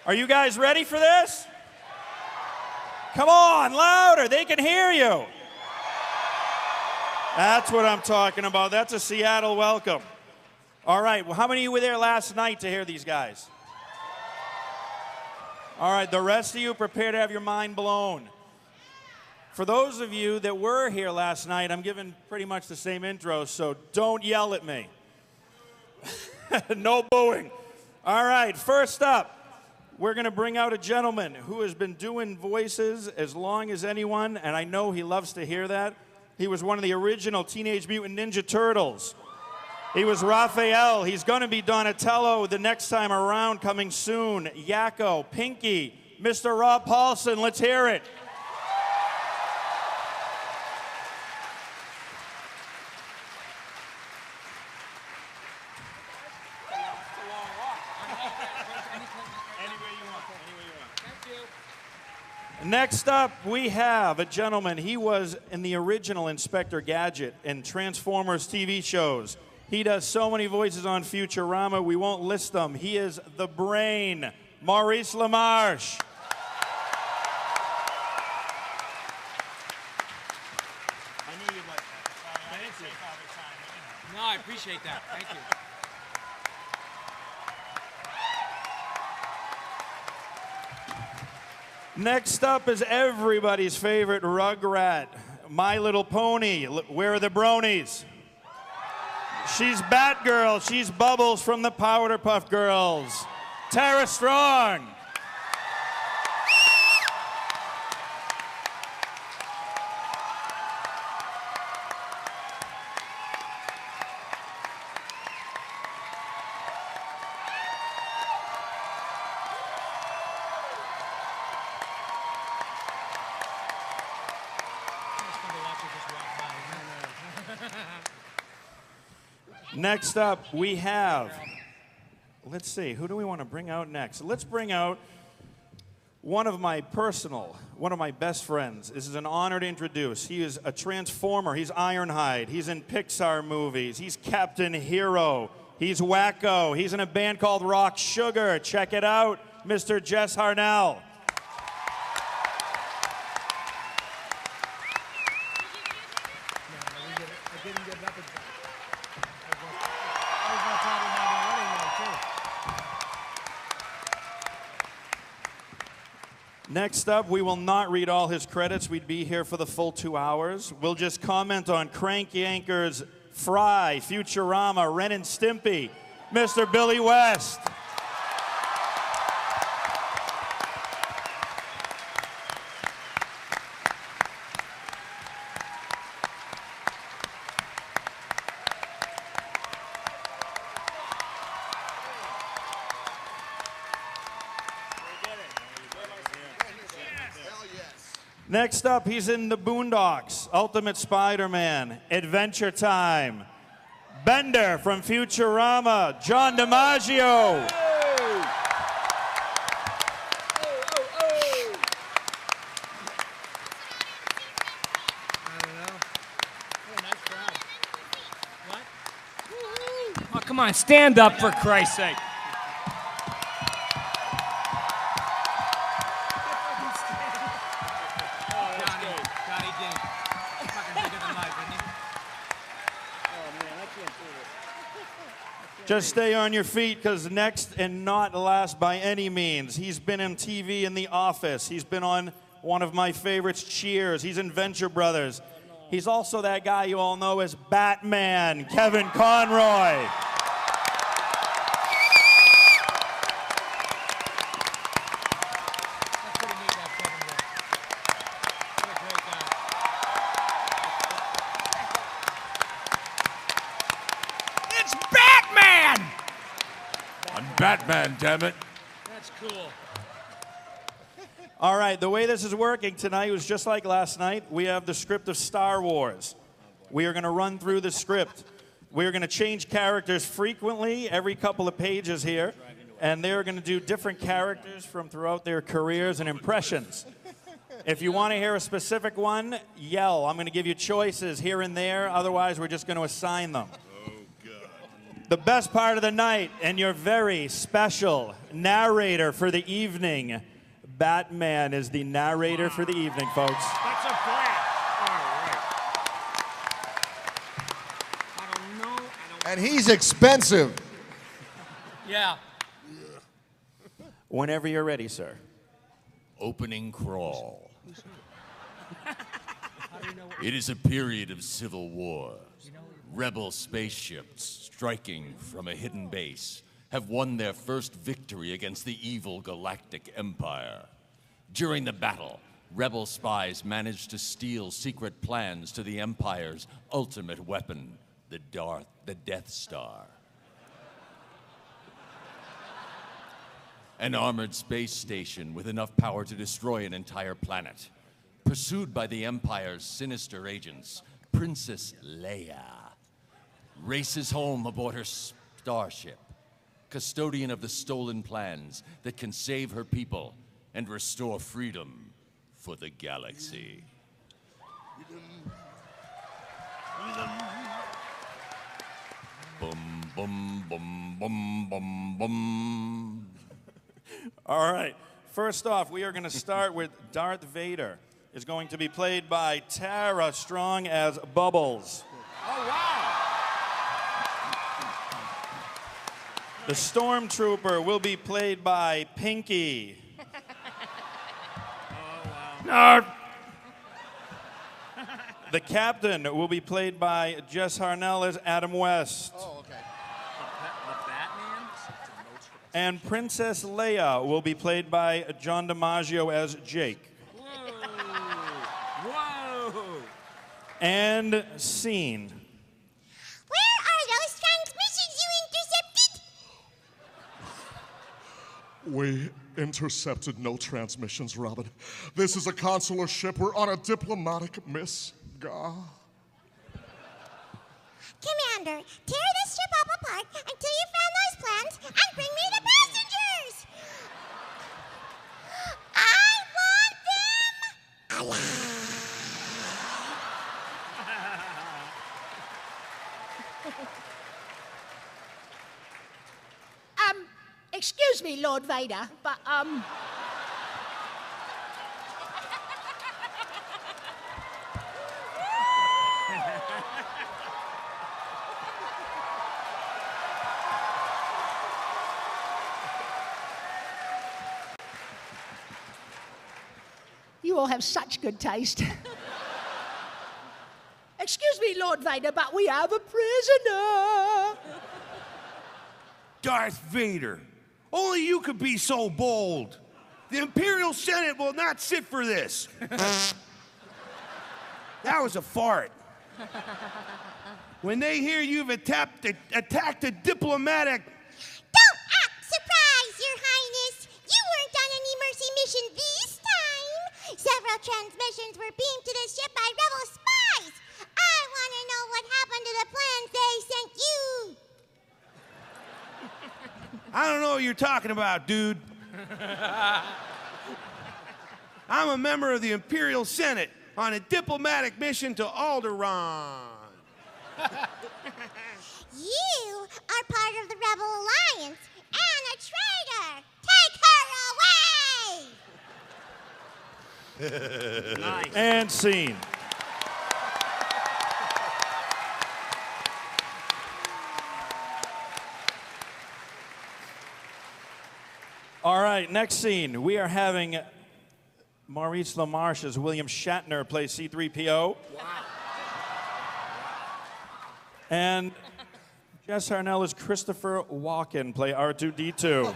Are you guys ready for this? Come on, louder. They can hear you. That's what I'm talking about. That's a Seattle welcome. All right, well, how many of you were there last night to hear these guys? All right, the rest of you prepare to have your mind blown. For those of you that were here last night, I'm giving pretty much the same intro, so don't yell at me. No booing. All right, first up, we're going to bring out a gentleman who has been doing voices as long as anyone, and I know he loves to hear that. He was one of the original Teenage Mutant Ninja Turtles. He was Raphael. He's going to be Donatello the next time around, coming soon. Yakko, Pinky, Mr. Rob Paulsen. Let's hear it. Next up, we have a gentleman. He was in the original Inspector Gadget and Transformers TV shows. He does so many voices on Futurama, we won't list them. He is the brain, Maurice LaMarche. I knew you'd like that. Thank you. No, I appreciate that. Thank you. Next up is everybody's favorite Rugrat, My Little Pony. Where are the bronies? She's Batgirl. She's Bubbles from the Powderpuff Girls. Tara Strong. Next up, we have, let's see, who do we want to bring out next? Let's bring out one of my best friends. This is an honor to introduce. He is a Transformer. He's Ironhide. He's in Pixar movies. He's Captain Hero. He's Wacko. He's in a band called Rock Sugar. Check it out, Mr. Jess Harnell. Next up, we will not read all his credits. We'd be here for the full 2 hours. We'll just comment on Crank Yankers, Fry, Futurama, Ren and Stimpy, Mr. Billy West. Next up, he's in the Boondocks, Ultimate Spider-Man, Adventure Time, Bender from Futurama, John DiMaggio. Oh, come on, stand up for Christ's sake. Just stay on your feet, because next and not last by any means, he's been in TV in The Office. He's been on one of my favorites, Cheers. He's in Venture Brothers. He's also that guy you all know as Batman, Kevin Conroy. Batman, damn it. That's cool. All right, the way this is working tonight was just like last night. We have the script of Star Wars. We are going to run through the script. We are going to change characters frequently, every couple of pages here, and they're going to do different characters from throughout their careers and impressions. If you want to hear a specific one, yell. I'm going to give you choices here and there. Otherwise, we're just going to assign them. Oh, God. the best part of the night and your very special narrator for the evening. Batman is the narrator for the evening, folks. That's a flat. All right. I don't know. And he's expensive. Yeah. Whenever you're ready, sir. Opening crawl. It is a period of civil war. Rebel spaceships striking from a hidden base have won their first victory against the evil Galactic Empire. During the battle, rebel spies managed to steal secret plans to the Empire's ultimate weapon, the Death Star. An armored space station with enough power to destroy an entire planet. Pursued by the Empire's sinister agents, Princess Leia races home aboard her starship, custodian of the stolen plans that can save her people and restore freedom for the galaxy. Boom, boom, boom, boom, boom, boom. All right. First off, we are going to start with Darth Vader. Is going to be played by Tara Strong as Bubbles. Oh, wow. The Stormtrooper will be played by Pinky. Nerd. The Captain will be played by Jess Harnell as Adam West. Oh, okay. The Batman? And Princess Leia will be played by John DiMaggio as Jake. Whoa. And scene. Where are those transmissions you intercepted? We intercepted no transmissions, Robin. This is a consular ship. We're on a diplomatic miss. Commander, tear this ship up apart until you found those plans and bring me the passengers! I want them alive! Excuse me, Lord Vader, but, you all have such good taste. Excuse me, Lord Vader, but we have a prisoner. Darth Vader, only you could be so bold. The Imperial Senate will not sit for this. That was a fart. When they hear you've attacked a diplomatic... Don't act surprised, Your Highness! You weren't on any mercy mission this time! Several transmissions were beamed to the ship by rebel spies! I want to know what happened to the plans they sent you! I don't know what you're talking about, dude. I'm a member of the Imperial Senate on a diplomatic mission to Alderaan. You are part of the Rebel Alliance and a traitor! Take her away! Nice. And scene. All right, next scene. We are having Maurice LaMarche as William Shatner play C-3PO. Wow. And Jess Harnell as Christopher Walken play R2-D2.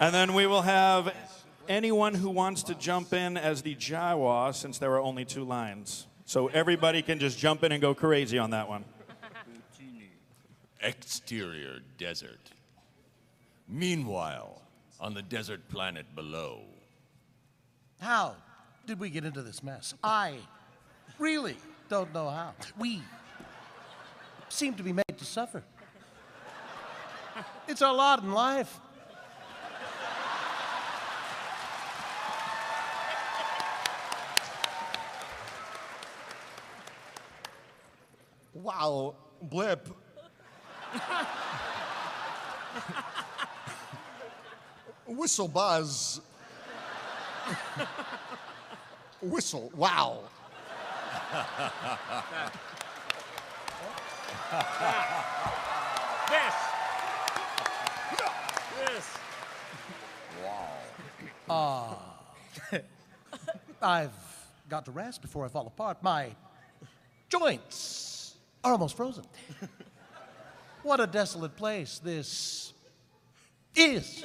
And then we will have anyone who wants to jump in as the Jawa, since there are only 2 lines. So everybody can just jump in and go crazy on that one. Exterior desert. Meanwhile, on the desert planet below. How did we get into this mess? I really don't know how. We seem to be made to suffer. It's our lot in life. Wow, Blip, Whistle buzz. Whistle. Wow. This. This. I've got to rest before I fall apart. My joints are almost frozen. What a desolate place this is.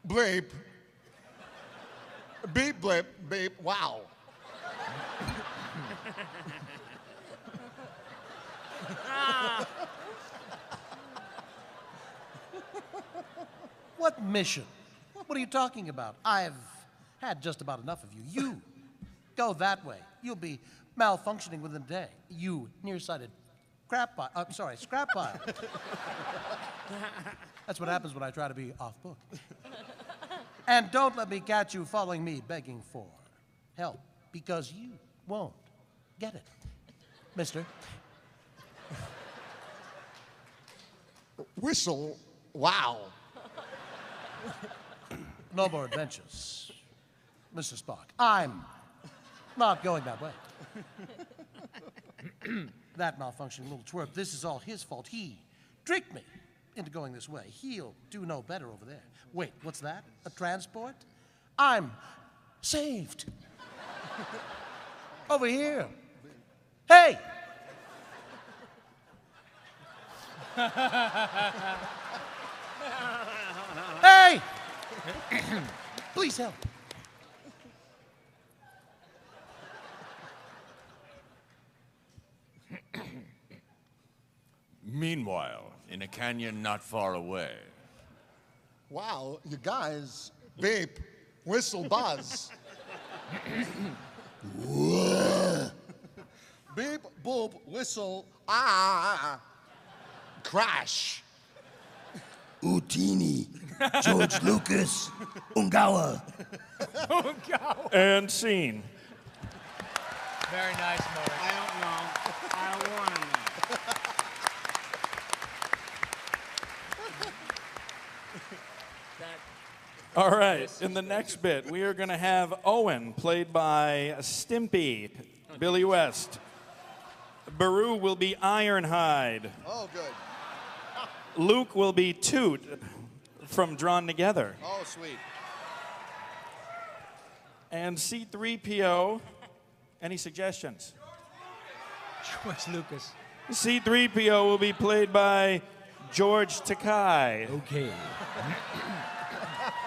Bleep. Beep, blip, beep. Wow. What mission? What are you talking about? I've had just about enough of you. You go that way. You'll be malfunctioning within a day. You nearsighted scrap pile. That's what happens when I try to be off book. And don't let me catch you following me begging for help, because you won't get it, mister. Whistle. Wow. No more adventures, Mr. Spock. I'm not going that way. That malfunctioning little twerp, this is all his fault. He tricked me into going this way. He'll do no better over there. Wait, what's that? A transport? I'm saved. Over here. Hey! Hey! Please help. Meanwhile, in a canyon not far away, Wow, you guys. Beep. Whistle buzz. Beep, boop, whistle. Crash. Utini, George Lucas, Ungawa. And scene. Very nice, Maurice. I don't know. I don't want to know. All right, in the next bit, we are going to have Owen, played by Stimpy, Billy West. Baru will be Ironhide. Oh, good. Luke will be Toot from Drawn Together. Oh, sweet. And C-3PO, any suggestions? George Lucas. C-3PO will be played by George Takei. Okay.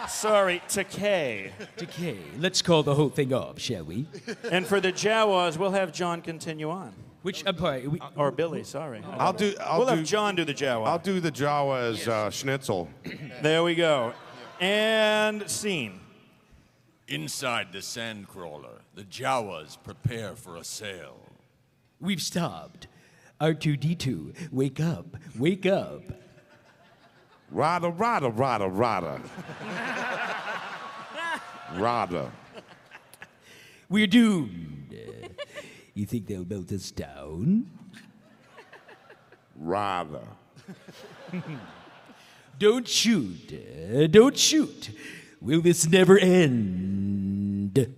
Sorry, Takei. Okay, let's call the whole thing off, shall we? And for the Jawas, we'll have John continue on. Which empire? Or Billy, sorry. I'll have John do the Jawa. I'll do the Jawa as Schnitzel. There we go. And scene. inside the sandcrawler, the Jawas prepare for a sail. We've stopped. R2-D2, wake up, wake up. Rada, rada, rada, rada. Rada. We're doomed. You think they'll melt us down? Rada. Don't shoot. Don't shoot. Will this never end?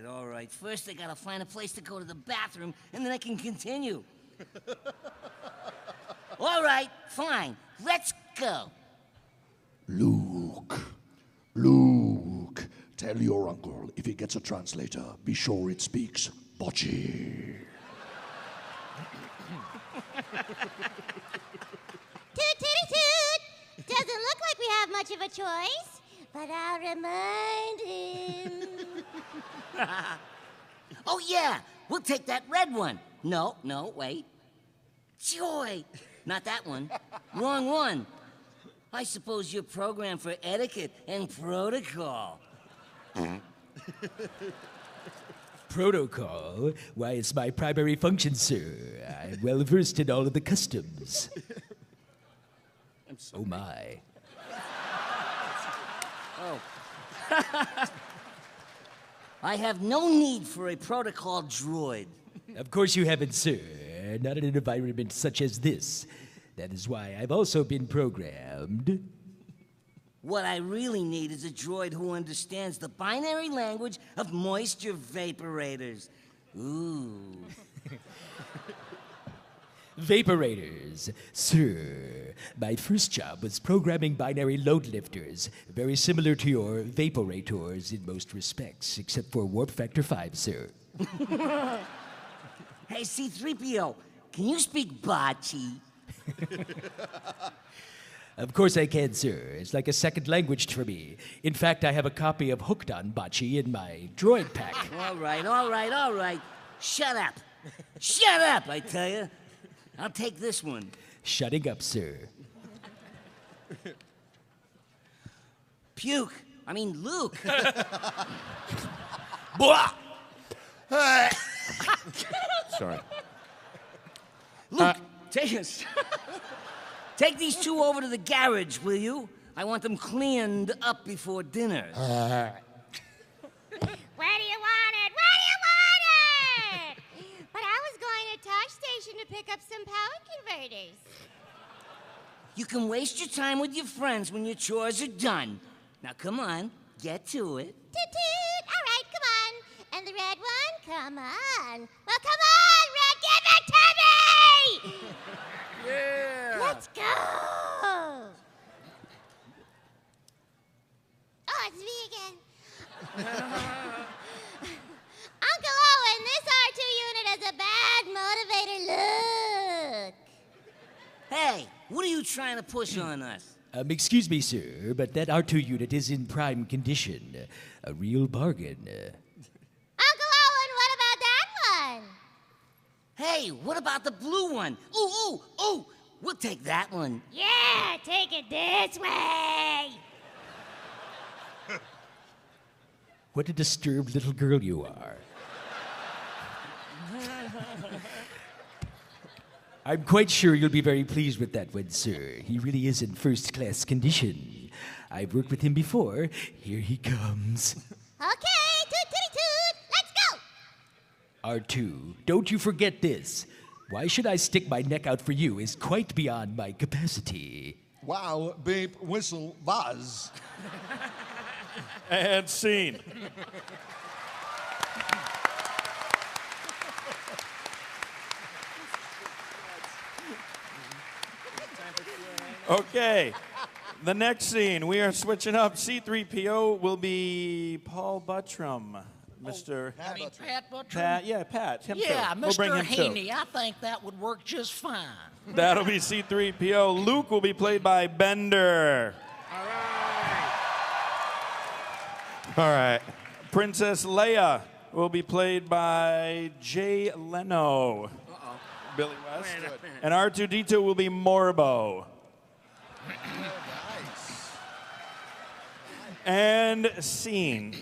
All right. First, I gotta find a place to go to the bathroom, and then I can continue. All right, fine. Let's go. Luke, tell your uncle if he gets a translator, be sure it speaks bocce. Toot tooty toot! Doesn't look like we have much of a choice, but I'll remind him. Oh, yeah, we'll take that red one. No, wait. Joy! Not that one. Wrong one. I suppose you're programmed for etiquette and protocol. Protocol? Why, it's my primary function, sir. I'm well versed in all of the customs. Oh, my. Oh. I have no need for a protocol droid. Of course you haven't, sir. Not in an environment such as this. That is why I've also been programmed. What I really need is a droid who understands the binary language of moisture vaporators. Ooh. Vaporators. Sir, my first job was programming binary load lifters, very similar to your vaporators in most respects, except for warp factor 5, sir. Hey, C-3PO, can you speak Bocce? Of course I can, sir. It's like a second language for me. In fact, I have a copy of Hooked on Bocce in my droid pack. All right. Shut up. Shut up, I tell you. I'll take this one. Shutting up, sir. Puke. I mean, Luke. Blah. Sorry. Luke, take these two over to the garage, will you? I want them cleaned up before dinner. Where do you want it? Where do you want it? But I was going to Tosh Station to pick up some power converters. You can waste your time with your friends when your chores are done. Now, come on, get to it. Toot toot. All right, come on. And the red one? Come on. Well, come on, Red, give it to me! Yeah. Let's go. Oh, it's me again. Uncle Owen, this R2 unit has a bad motivator look. Hey, what are you trying to push on us? Excuse me, sir, but that R2 unit is in prime condition. A real bargain. Uncle Owen, what about that one? Hey, what about the blue one? Ooh, we'll take that one. Yeah, take it this way. What a disturbed little girl you are. I'm quite sure you'll be very pleased with that one, sir. He really is in first-class condition. I've worked with him before. Here he comes. Okay, toot, let's go. R2, don't you forget this. Why should I stick my neck out for you is quite beyond my capacity. Wow, beep, whistle, buzz. And scene. Okay, the next scene, we are switching up. C-3PO will be Paul Buttram. Mr. Pat Buttram? Pat, yeah, Pat. Him Yeah, too. We'll bring Mr. him too. Haney, I think that would work just fine. That'll be C-3PO. Luke will be played by Bender. All right. Princess Leia will be played by Jay Leno. Billy West. And R2-D2 will be Morbo. And scene.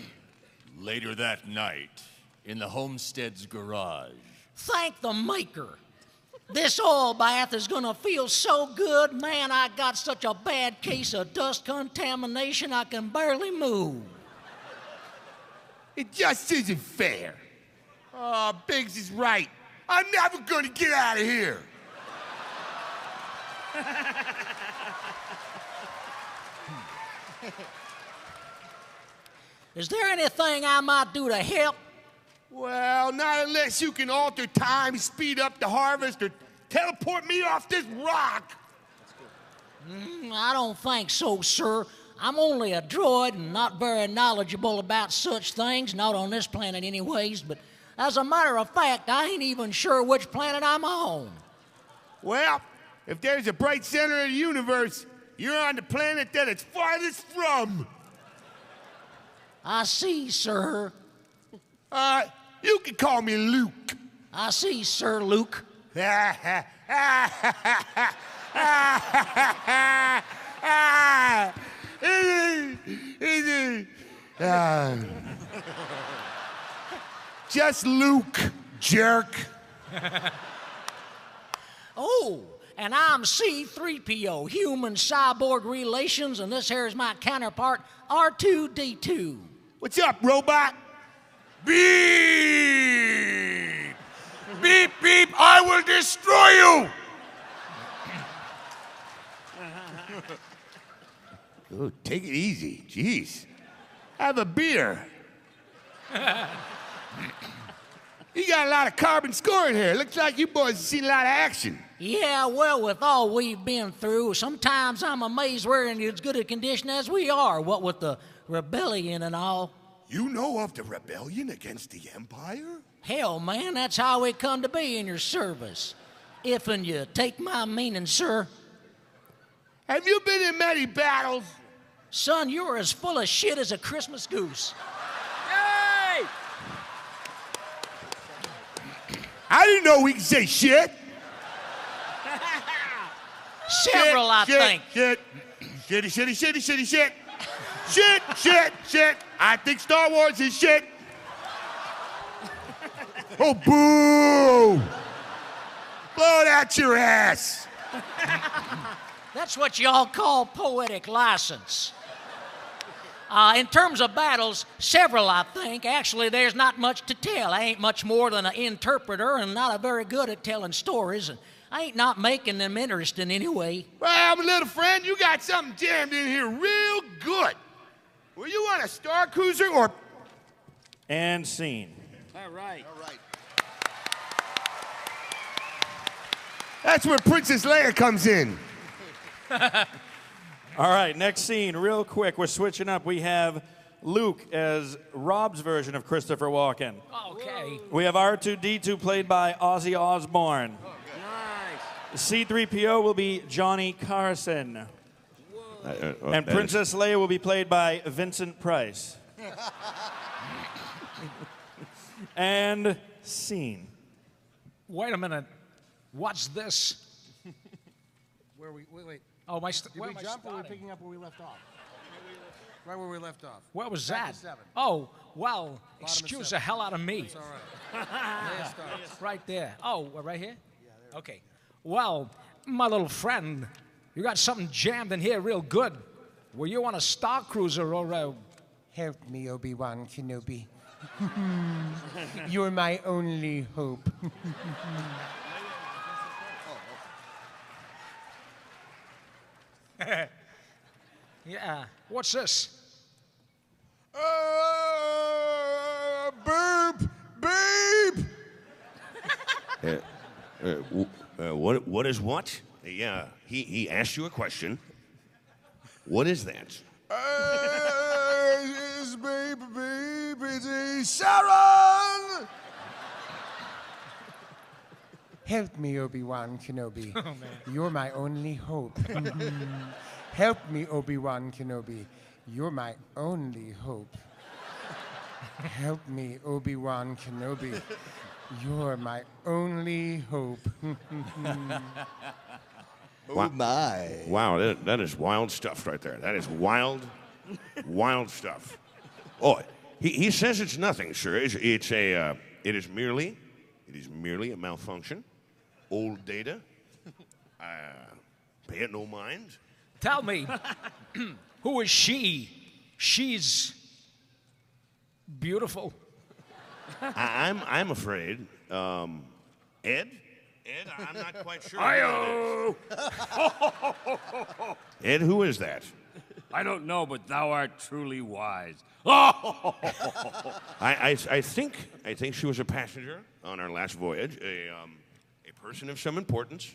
Later that night, in the homestead's garage. Thank the maker. This oil bath is gonna feel so good, man. I got such a bad case of dust contamination I can barely move. It just isn't fair. Oh, Biggs is right. I'm never gonna get out of here. Is there anything I might do to help? Well, not unless you can alter time, speed up the harvest, or teleport me off this rock. I don't think so, sir. I'm only a droid and not very knowledgeable about such things, not on this planet anyways, but as a matter of fact, I ain't even sure which planet I'm on. Well, if there's a bright center of the universe, you're on the planet that it's farthest from. I see, sir. You can call me Luke. I see, Sir Luke. Just Luke, jerk. Oh, and I'm C-3PO, human cyborg relations, and this here is my counterpart, R2-D2. What's up, robot? Beep! Beep! beep, beep, I will destroy you! Oh, take it easy. Jeez. Have a beer. You got a lot of carbon scoring here. Looks like you boys have seen a lot of action. Yeah, well, with all we've been through, sometimes I'm amazed we're in as good a condition as we are, what with the rebellion and all. You know of the rebellion against the Empire? Hell, man, that's how we come to be in your service. If and you take my meaning, sir. Have you been in many battles? Son, you're as full of shit as a Christmas goose. Hey! I didn't know we could say shit. Several, I think. Shit. Shit. Shit. I think Star Wars is shit. Oh, boo! Blow it out your ass. That's what y'all call poetic license. In terms of battles, several, I think. Actually, there's not much to tell. I ain't much more than an interpreter and not a very good at telling stories. And I ain't not making them interesting anyway. Well, my little friend, you got something jammed in here real good. Were you on a Star Cruiser or... And scene. All right. That's where Princess Leia comes in. All right, next scene, real quick. We're switching up. We have Luke as Rob's version of Christopher Walken. Okay. We have R2-D2 played by Ozzy Osbourne. Nice. C-3PO will be Johnny Carson. And Princess Leia will be played by Vincent Price. And scene. Wait a minute. What's this? Wait. Oh, my. Did we jump or are we picking up where we left off? Right where we left off. Where was Back that? to 7. Oh, well, Bottom of excuse 7. the hell out of me. It's all right. There it starts. Right there. Oh, right here? Yeah, okay. Well, my little friend, you got something jammed in here real good. Were you on a Star Cruiser or Help me, Obi-Wan Kenobi. You're my only hope. Yeah. What's this? Beep! What is what? Yeah, he asked you a question. What is that? It's beep, it's Sharon! Help me, Obi-Wan Kenobi. Oh, man. You're my only hope. Help me, Obi-Wan Kenobi. You're my only hope. Help me, Obi-Wan Kenobi. You're my only hope. Oh my. Wow, that is wild stuff right there. That is wild stuff. Oh, he says it's nothing, sir. It is merely a malfunction. Old data. Pay it no mind. Tell me, who is she? She's beautiful. I'm afraid. Ed, I'm not quite sure. Hi-yo! Ed, who is that? I don't know, but thou art truly wise. I think she was a passenger on our last voyage, a person of some importance.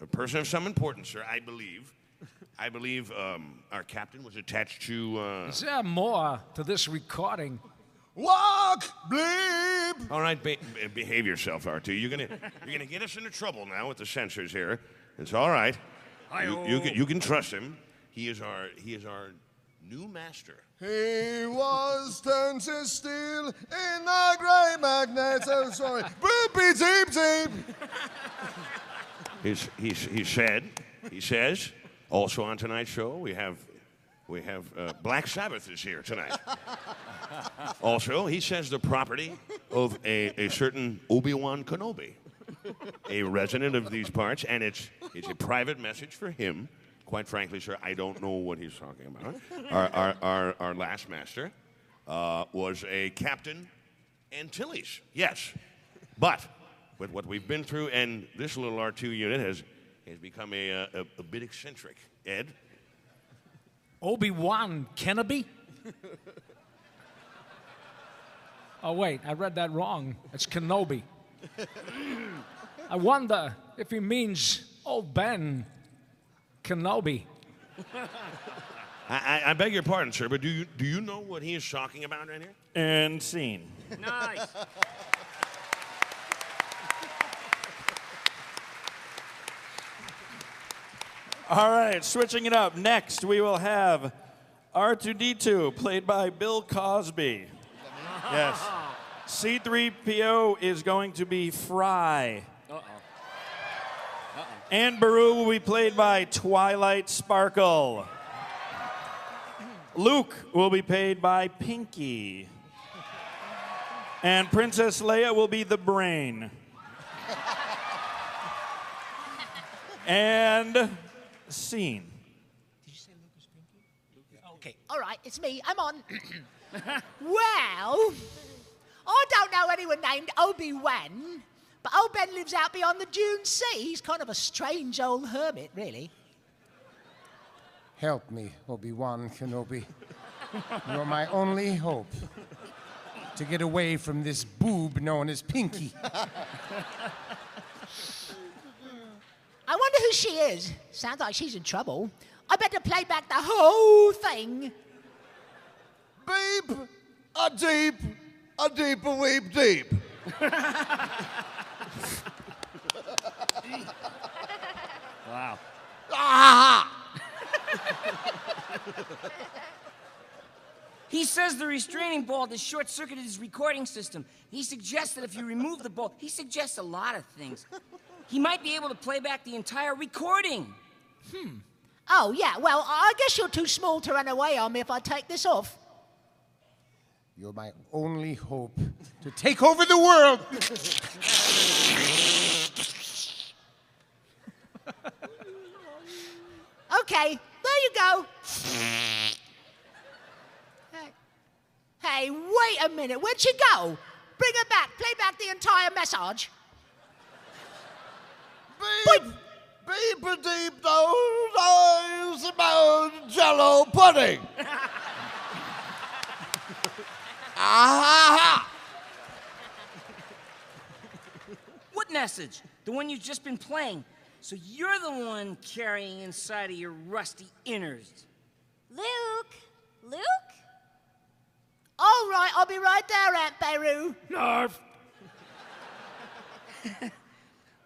A person of some importance, sir, I believe. I believe our captain was attached to... Is there more to this recording? Walk, bleep! All right, behave yourself, R2. You're gonna get us into trouble now with the censors here. It's all right. You can trust him. He is our new master. He was turned to steel in a grey magnet. Oh, sorry. Boopy deep. He says, also on tonight's show, we have Black Sabbath is here tonight. Also, he says the property of a certain Obi-Wan Kenobi, a resident of these parts, and it's a private message for him. Quite frankly, sir, I don't know what he's talking about. Our last master was a Captain Antilles, yes, but with what we've been through, and this little R2 unit has become a bit eccentric. Ed? Obi-Wan Kenobi? Oh, wait, I read that wrong. It's Kenobi. I wonder if he means old Ben Kenobi. I beg your pardon, sir, but do you know what he is talking about right here? And scene. Nice. All right, switching it up. Next, we will have R2-D2, played by Bill Cosby. Yes. C-3PO is going to be Fry. And Baru will be played by Twilight Sparkle. Luke will be played by Pinky. And Princess Leia will be the brain. And scene. Did you say Lucas Pinky? Okay, all right, it's me. I'm on. Well, I don't know anyone named Obi-Wan, but old Ben lives out beyond the Dune Sea. He's kind of a strange old hermit, really. Help me, Obi-Wan Kenobi. You're my only hope to get away from this boob known as Pinky. I wonder who she is. Sounds like she's in trouble. I better play back the whole thing. Beep, a deep a weep deep. Wow. Ah! He says the restraining bolt has short-circuited his recording system. He suggests that if you remove the bolt, he suggests a lot of things. He might be able to play back the entire recording. Oh, yeah, well, I guess you're too small to run away on me if I take this off. You're my only hope to take over the world. Okay, there you go. Hey, wait a minute. Where'd she go? Bring her back. Play back the entire message. Beep, beep a deep those eyes about Jello pudding. Ah! What message? The one you've just been playing. So you're the one carrying inside of your rusty innards. Luke? Luke? All right, I'll be right there, Aunt Beru. Narf.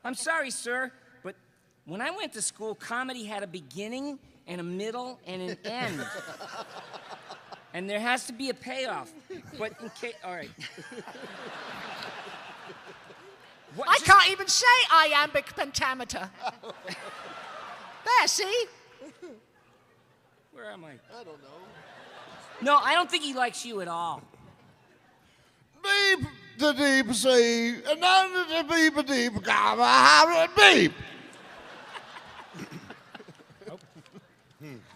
I'm sorry, sir, but when I went to school, comedy had a beginning and a middle and an end. And there has to be a payoff. But in case, all right. What, I can't even say iambic pentameter. There, see? Where am I? I don't know. No, I don't think he likes you at all. Beep the deep sea, and under the beep a deep, gamma, hammer, beep.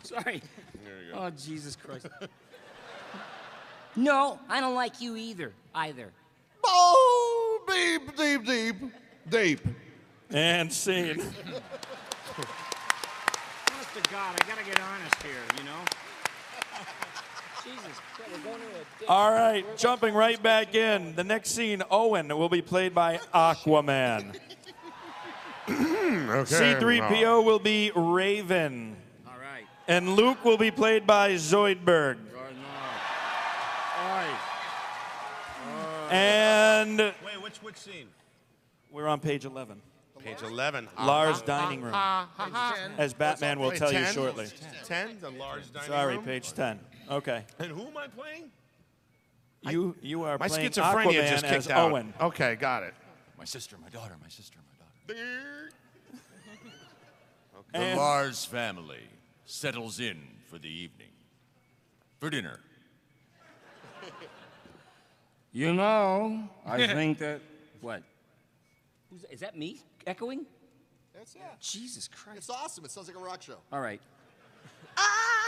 Sorry. There you go. Oh, Jesus Christ. No, I don't like you either. Oh, beep, deep, deep, deep. And scene. Honest to God, I gotta get honest here, you know? Jesus Christ, we're going to a date. All right, jumping right back in. The next scene, Owen will be played by Aquaman. C-3PO will be Raven. All right. And Luke will be played by Zoidberg. And Wait, which scene? we're on page 11. Page 11. Lars' dining room. As Batman will tell you 10? shortly. 10, the Lars dining Sorry, room. page 10. Okay. And who am I playing? You are My playing schizophrenia Aquaman just as kicked out. Owen. Okay, got it. My sister, my daughter, my sister, my daughter. The And- Lars family settles in for the evening. For dinner. You know, I think that... What? Is that me echoing? That's it. Jesus Christ. It's awesome. It sounds like a rock show. All right.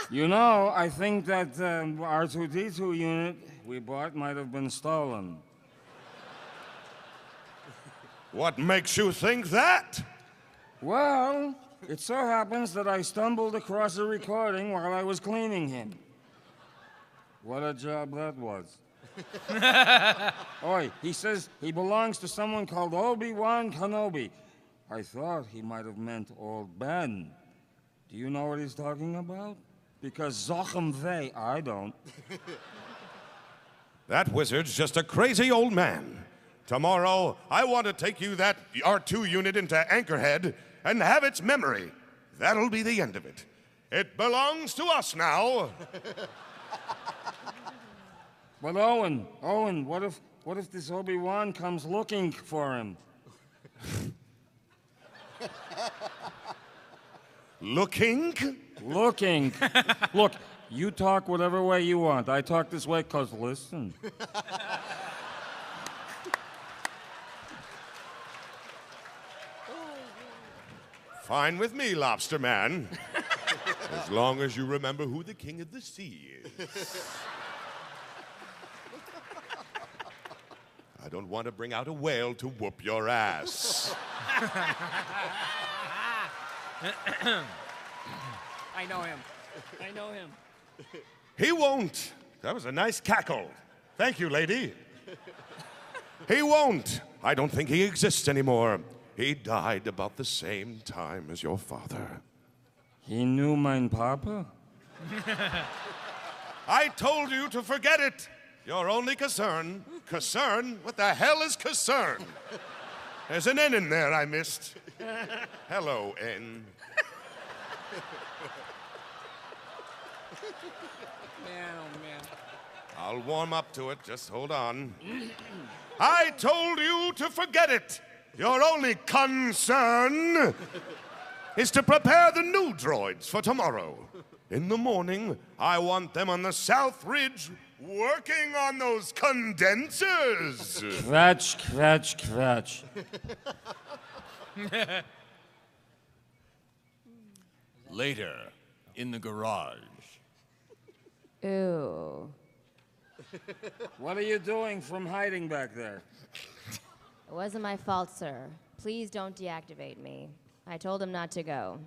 You know, I think that R2-D2 unit we bought might have been stolen. What makes you think that? Well, it so happens that I stumbled across a recording while I was cleaning him. What a job that was. Oi, he says he belongs to someone called Obi-Wan Kenobi. I thought he might have meant Old Ben. Do you know what he's talking about? Because Zochem Vey, I don't. That wizard's just a crazy old man. Tomorrow, I want to take you that R2 unit into Anchorhead and have its memory. That'll be the end of it. It belongs to us now. But Owen, what if this Obi-Wan comes looking for him? Looking? Looking. Look, you talk whatever way you want. I talk this way 'cause listen. Fine with me, Lobster Man. As long as you remember who the king of the sea is. I don't want to bring out a whale to whoop your ass. I know him. I know him. He won't. That was a nice cackle. Thank you, lady. He won't. I don't think he exists anymore. He died about the same time as your father. He knew mein Papa? I told you to forget it. Your only concern. Concern? What the hell is concern? There's an N in there I missed. Hello, N. Man, oh man. I'll warm up to it. Just hold on. I told you to forget it. Your only concern is to prepare the new droids for tomorrow. In the morning, I want them on the South Ridge working on those condensers. Kvetch, kvetch, kvetch. Later, in the garage. Ooh. What are you doing from hiding back there? It wasn't my fault, sir. Please don't deactivate me. I told him not to go.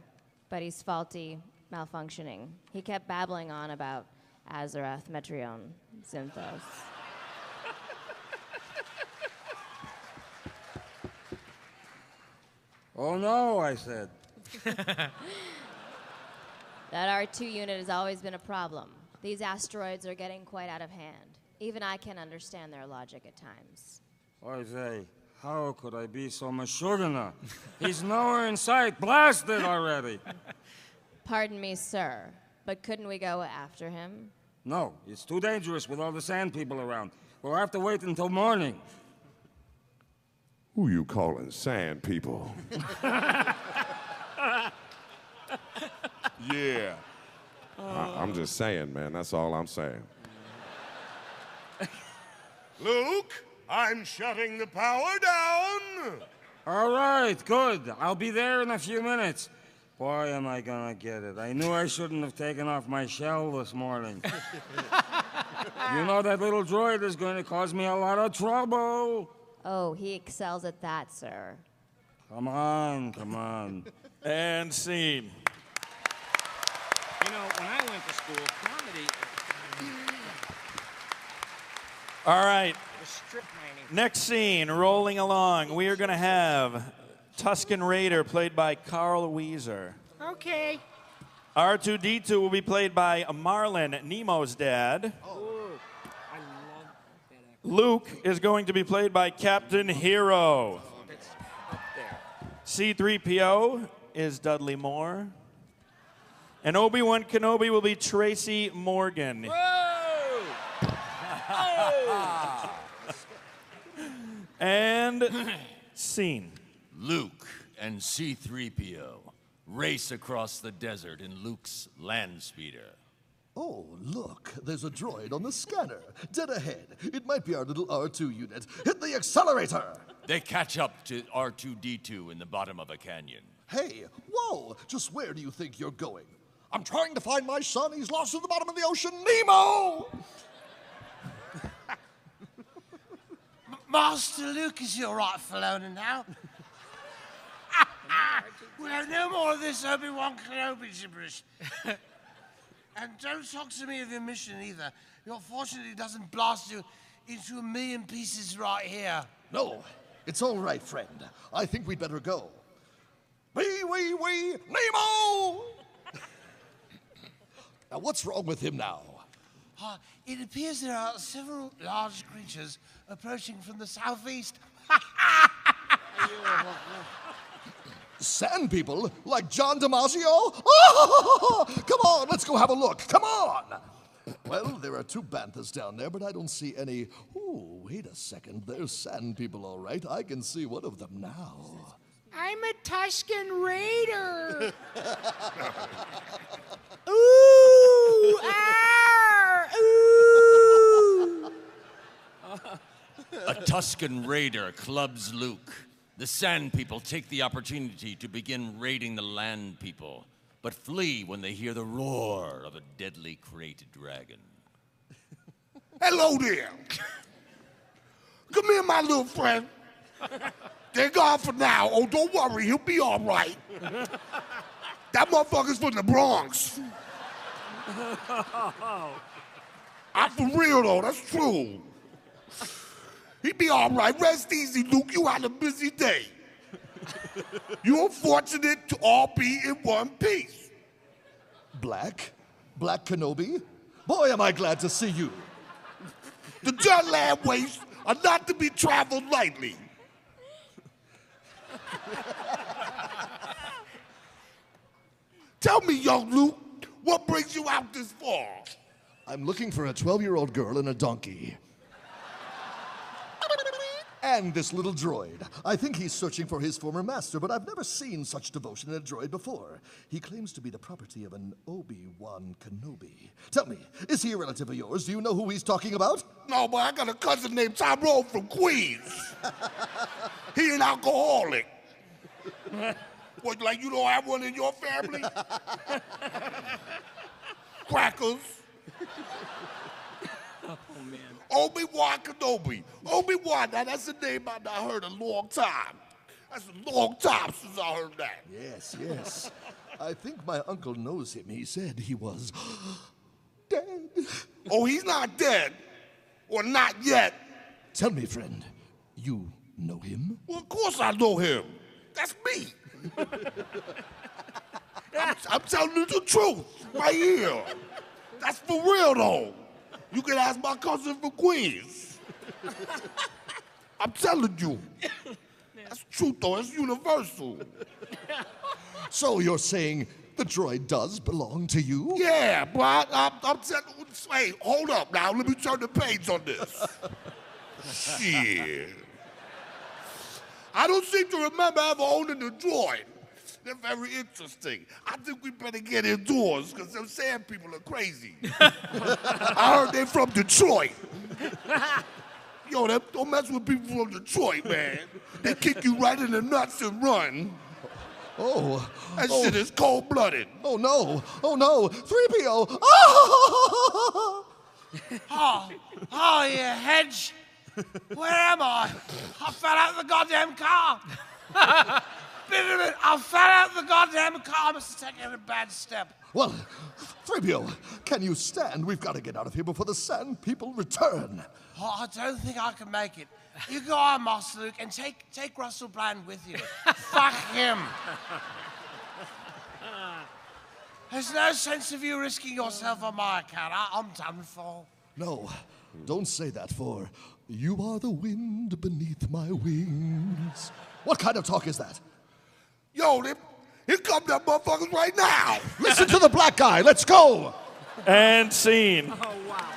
But he's faulty, malfunctioning. He kept babbling on about Azarath, Metreon, Zinthos. Oh no, I said. That R2 unit has always been a problem. These asteroids are getting quite out of hand. Even I can understand their logic at times. I say, how could I be so mashugana? He's nowhere in sight. Blasted already. Pardon me, sir, but couldn't we go after him? No, it's too dangerous with all the sand people around. We'll have to wait until morning. Who you calling sand people? Yeah. I'm just saying, man. That's all I'm saying. Luke, I'm shutting the power down. All right, good. I'll be there in a few minutes. Boy, am I gonna get it. I knew I shouldn't have taken off my shell this morning. You know that little droid is going to cause me a lot of trouble. Oh, he excels at that, sir. Come on, come on. And scene. You know, when I went to school, comedy All right. was strip mining. Next scene, rolling along. We are going to have Tusken Raider, played by Carl Weezer. Okay. R2-D2 will be played by Marlon, Nemo's dad. Oh, I love that actor. Luke is going to be played by Captain Hero. It's up there. C-3PO is Dudley Moore. And Obi-Wan Kenobi will be Tracy Morgan. Whoa! Oh! And scene. Luke and C-3PO race across the desert in Luke's land speeder. Oh, look, there's a droid on the scanner. Dead ahead. It might be our little R2 unit. Hit the accelerator! They catch up to R2-D2 in the bottom of a canyon. Hey, whoa! Just where do you think you're going? I'm trying to find my son. He's lost at the bottom of the ocean. Nemo! Master Luke is your rightful owner now. We'll have no more of this Obi-Wan Kenobi gibberish. And don't talk to me of your mission either. Your fortunately doesn't blast you into a million pieces right here. No, it's all right, friend. I think we'd better go. Wee, Nemo! Now, what's wrong with him now? It appears there are several large creatures approaching from the southeast. Sand people? Like John DiMaggio? Oh, come on, let's go have a look. Come on! Well, there are 2 banthas down there, but I don't see any... Ooh, wait a second. There's sand people, all right. I can see one of them now. I'm a Tuscan Raider. Ooh, ah, ooh. A Tuscan raider clubs Luke. The Sand People take the opportunity to begin raiding the Land People, but flee when they hear the roar of a deadly crate dragon. Hello there. Come here, my little friend. They're gone for now. Oh, don't worry, he'll be all right. That motherfucker's from the Bronx. I'm for real, though. That's true. He'll be all right. Rest easy, Luke. You had a busy day. You're fortunate to all be in one piece. Black Kenobi? Boy, am I glad to see you. The dirt land wastes are not to be traveled lightly. Tell me, young Luke, what brings you out this far? I'm looking for a 12-year-old girl and a donkey. And this little droid. I think he's searching for his former master, but I've never seen such devotion in a droid before. He claims to be the property of an Obi-Wan Kenobi. Tell me, is he a relative of yours? Do you know who he's talking about? No, but I got a cousin named Tyrone from Queens. He an alcoholic. What, like you don't have one in your family? Crackers. Oh, man. Obi-Wan Kenobi. Obi-Wan, now that's a name I've not heard a long time. That's a long time since I heard that. Yes. I think my uncle knows him. He said he was dead. Oh, he's not dead. Or not yet. Tell me, friend, you know him? Well, of course I know him. That's me. I'm telling you the truth right here. That's for real, though. You can ask my cousin from Queens. I'm telling you. That's truth, though. It's universal. So you're saying the droid does belong to you? Yeah, but I'm telling you. Hey, hold up now. Let me turn the page on this. Shit. I don't seem to remember ever owning a droid. They're very interesting. I think we better get indoors because them sand people are crazy. I heard they're from Detroit. Yo, don't mess with people from Detroit, man. They kick you right in the nuts and run. Oh. That shit is cold-blooded. Oh, no. 3PO. Oh, you hedge. Where am I? I fell out of the goddamn car. I fell out of the goddamn car. I must have taken a bad step. Well, 3PO, can you stand? We've got to get out of here before the Sand People return. Oh, I don't think I can make it. You go on, Master Luke, and take Russell Brand with you. Fuck him. There's no sense of you risking yourself on my account. I'm done for. No, don't say that, for you are the wind beneath my wings. What kind of talk is that? Yo, here come them motherfuckers right now. Listen to the black guy. Let's go. And scene. Oh, wow.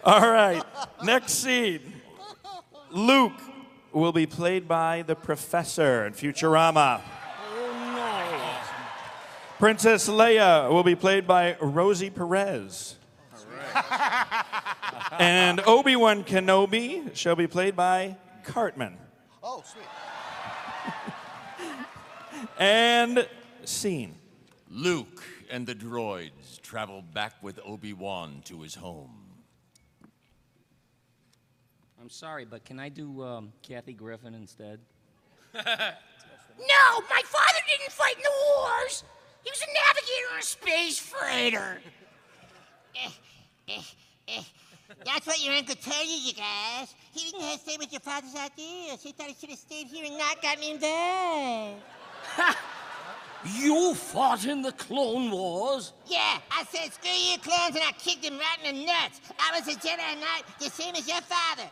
All right, next scene. Luke will be played by the professor in Futurama. Princess Leia will be played by Rosie Perez. And Obi-Wan Kenobi shall be played by Cartman. Oh, sweet. And scene. Luke and the droids travel back with Obi-Wan to his home. I'm sorry, but can I do Kathy Griffin instead? No, my father didn't fight in the wars. He was a navigator and a space freighter. That's what your uncle told you guys. He didn't have to stay with your father's ideas. He thought he should have stayed here and not gotten involved. You fought in the Clone Wars? Yeah, I said, screw you clones, and I kicked him right in the nuts. I was a Jedi Knight, the same as your father.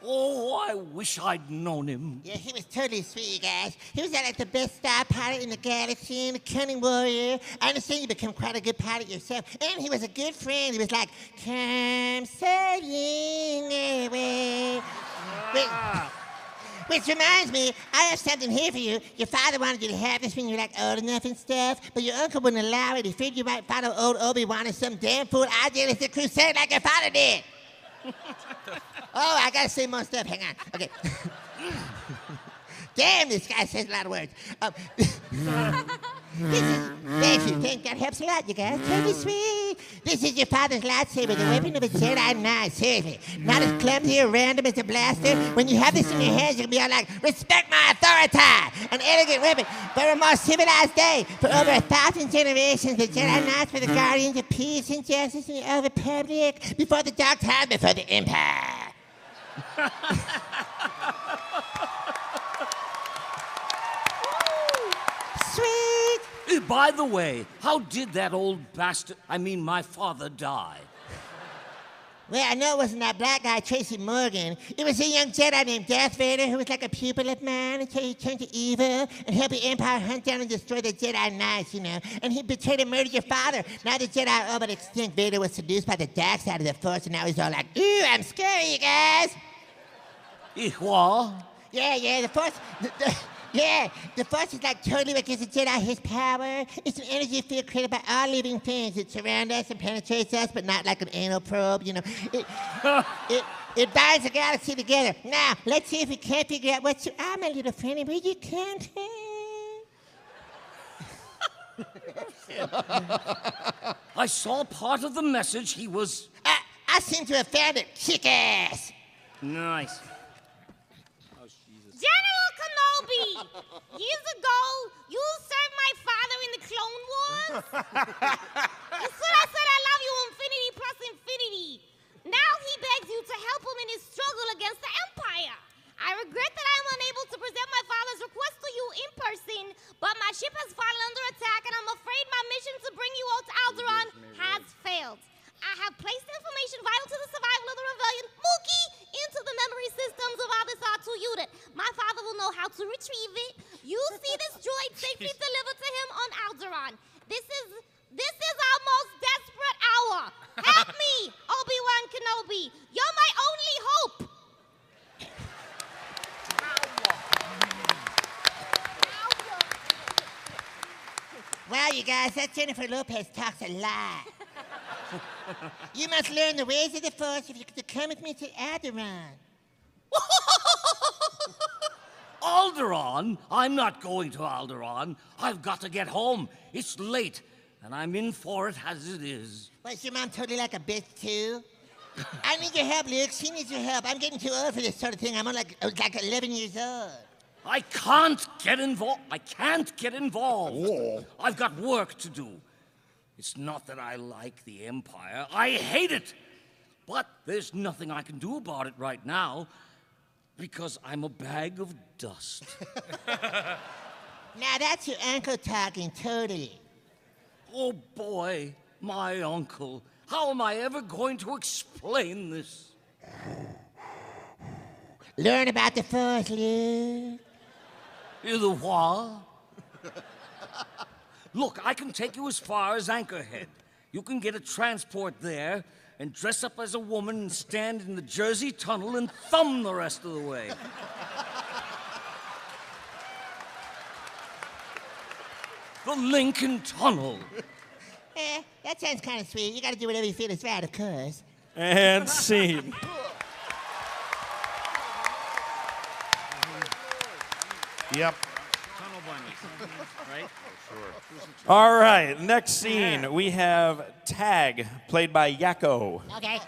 Oh, I wish I'd known him. Yeah, he was totally sweet, you guys. He was like the best star pilot in the galaxy and a cunning warrior. I understand you become quite a good pilot yourself. And he was a good friend. He was like, come sailing away. Which reminds me, I have something here for you. Your father wanted you to have this when you were like old enough and stuff, but your uncle wouldn't allow it. He figured you might follow old Obi-Wan and some damn fool idealistic crusade like your father did. Oh, I gotta say more stuff. Hang on. Okay. Damn, this guy says a lot of words. Thank you. That helps a lot, you guys. Totally sweet. This is your father's lightsaber, the weapon of a Jedi Knight. Seriously. Not as clumsy or random as a blaster. When you have this in your hands, you'll be all like, respect my authority. An elegant weapon for a more civilized day. For over 1,000 generations, the Jedi Knights were the guardians of peace and justice in the Old Republic. Before the Dark Time, before the Empire. Sweet! By the way, how did that old bastard, my father, die? Well, I know it wasn't that black guy, Tracy Morgan. It was a young Jedi named Darth Vader who was like a pupil of mine until he turned to evil and helped the Empire hunt down and destroy the Jedi Knights, you know. And he betrayed and murdered your father. Now the Jedi are all but extinct. Vader was seduced by the dark side of the Force, and now he's all like, ooh, I'm scary, you guys. What? Yeah, the Force... the Force is like totally what gives the Jedi his power. It's an energy field created by all living things. It surrounds us and penetrates us, but not like an anal probe, you know. It binds the galaxy together. Now, let's see if we can't figure out what you are, my little friend, but you can't. I saw part of the message. He was... I seem to have found it. Kick ass. Nice. General Kenobi, years ago, you served my father in the Clone Wars. You said I love you infinity plus infinity. Now he begs you to help him in his struggle against the Empire. I regret that I am unable to present my father's request to you in person, but my ship has fallen under attack, and I'm afraid my mission to bring you all to Alderaan has failed. I have placed information vital to the survival of the rebellion, Mookie, into the memory systems of all this R2 unit. My father will know how to retrieve it. You see this droid safely delivered to him on Alderaan. This is our most desperate hour. Help me, Obi-Wan Kenobi. You're my only hope. Wow, you guys, that Jennifer Lopez talks a lot. You must learn the ways of the Force if you're to come with me to Alderaan. Alderaan? I'm not going to Alderaan. I've got to get home. It's late, and I'm in for it as it is. Was your mom totally like a bitch, too? I need your help, Luke. She needs your help. I'm getting too old for this sort of thing. I'm like 11 years old. I can't get involved. Oh. I've got work to do. It's not that I like the Empire. I hate it. But there's nothing I can do about it right now because I'm a bag of dust. Now that's your uncle talking, totally. Oh, boy, my uncle. How am I ever going to explain this? Learn about the Force, Luke. The what? Look, I can take you as far as Anchorhead. You can get a transport there and dress up as a woman and stand in the Jersey Tunnel and thumb the rest of the way. The Lincoln Tunnel. That sounds kind of sweet. You got to do whatever you feel is right, of course. And scene. Yep. Right? Sure. All right, next scene, we have Tag, played by Yakko. Okay.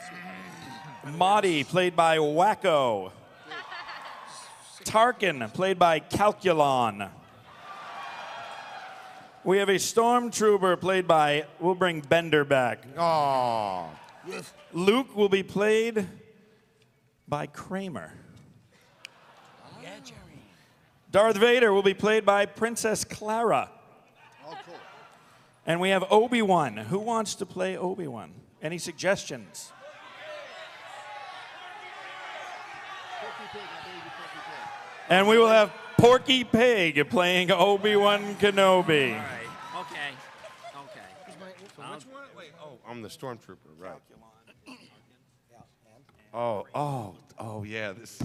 Maudie, played by Wacko. Tarkin, played by Calculon. We have a stormtrooper played by, we'll bring Bender back. Aww. Luke will be played by Kramer. Yeah, Jerry. Darth Vader will be played by Princess Clara. Oh, cool. And we have Obi-Wan. Who wants to play Obi-Wan? Any suggestions? And we will have Porky Pig playing Obi-Wan Kenobi. All right. Okay. Okay. Which one? Wait. Oh, I'm the stormtrooper. Right. Oh, yeah. This.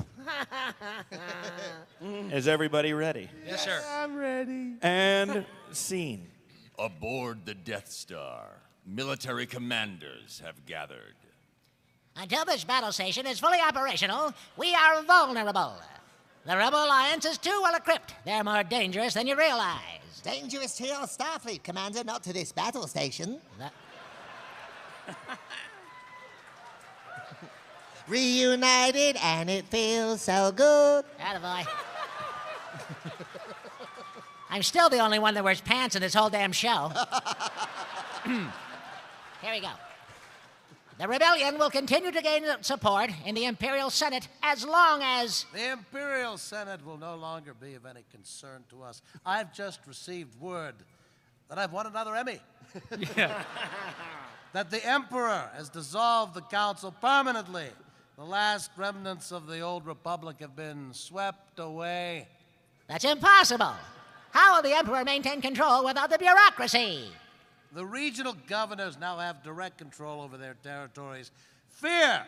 Is everybody ready? Yes, sir. I'm ready. And scene. Aboard the Death Star, military commanders have gathered. Until this battle station is fully operational, we are vulnerable. The Rebel Alliance is too well equipped. They're more dangerous than you realize. Dangerous to your Starfleet, Commander, not to this battle station. Reunited, and it feels so good. Attaboy. I'm still the only one that wears pants in this whole damn show. Here we go. The rebellion will continue to gain support in the Imperial Senate as long as... The Imperial Senate will no longer be of any concern to us. I've just received word that I've won another Emmy. Yeah. That the Emperor has dissolved the council permanently. The last remnants of the old republic have been swept away. That's impossible. How will the Emperor maintain control without the bureaucracy? The regional governors now have direct control over their territories. Fear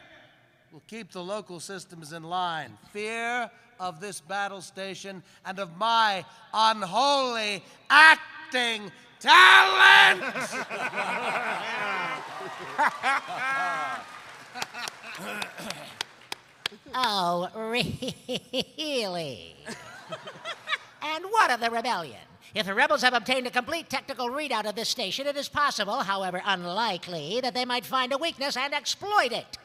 will keep the local systems in line. Fear of this battle station and of my unholy acting talent! Oh, really? And what of the rebellion? If the rebels have obtained a complete technical readout of this station, it is possible, however unlikely, that they might find a weakness and exploit it.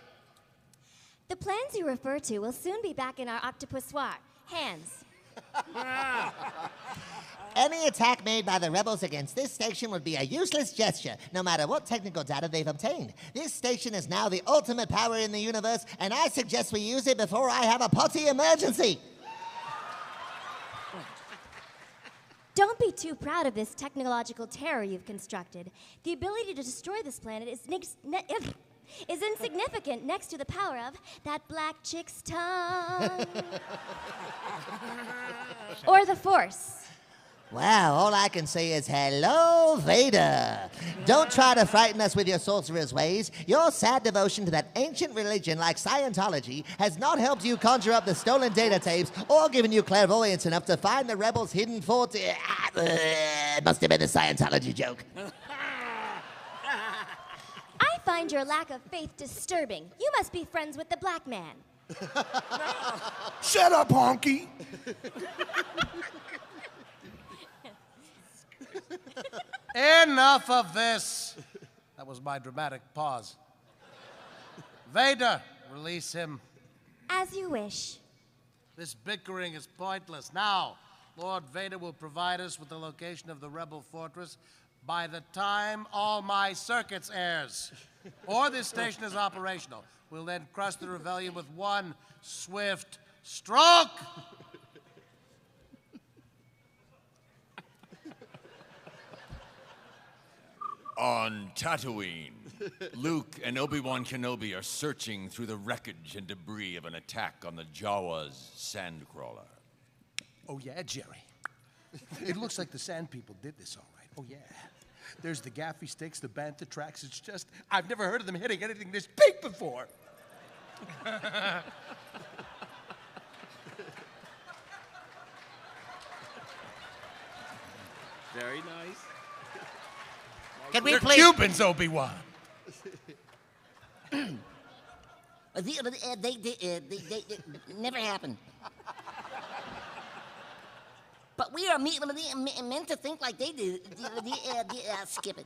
The plans you refer to will soon be back in our octopussoir. Hands. Any attack made by the rebels against this station would be a useless gesture, no matter what technical data they've obtained. This station is now the ultimate power in the universe, and I suggest we use it before I have a potty emergency. Don't be too proud of this technological terror you've constructed. The ability to destroy this planet is insignificant next to the power of that black chick's tongue. Or the Force. Wow, all I can say is hello, Vader. Don't try to frighten us with your sorcerer's ways. Your sad devotion to that ancient religion like Scientology has not helped you conjure up the stolen data tapes or given you clairvoyance enough to find the rebels' hidden fort. It must have been a Scientology joke. I find your lack of faith disturbing. You must be friends with the black man. Shut up, honky. Enough of this. That was my dramatic pause. Vader, release him. As you wish. This bickering is pointless. Now, Lord Vader will provide us with the location of the rebel fortress by the time all my circuits airs. Or this station is operational. We'll then crush the rebellion with one swift stroke. On Tatooine, Luke and Obi-Wan Kenobi are searching through the wreckage and debris of an attack on the Jawas sandcrawler. Oh, yeah, Jerry. It looks like the Sand People did this all right. Oh, yeah. There's the gaffy sticks, the bantha tracks. It's just, I've never heard of them hitting anything this big before. Very nice. Can we They're please... Cubans, Obi-Wan. They never happened. But we are meant to think like they do. Skip it.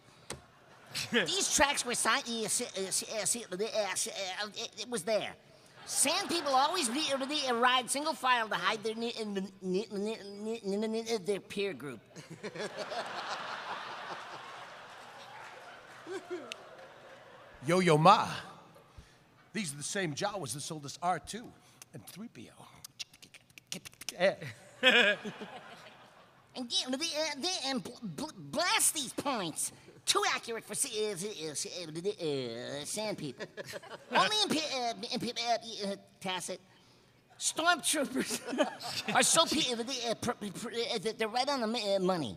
These tracks were signed. It was there. Sand people always ride single file to hide their peer group. Yo-Yo Ma. These are the same Jawas that sold us R2 and 3PO. And blast these points. Too accurate for sand people. Only in tacit. Stormtroopers are so they're right on the money.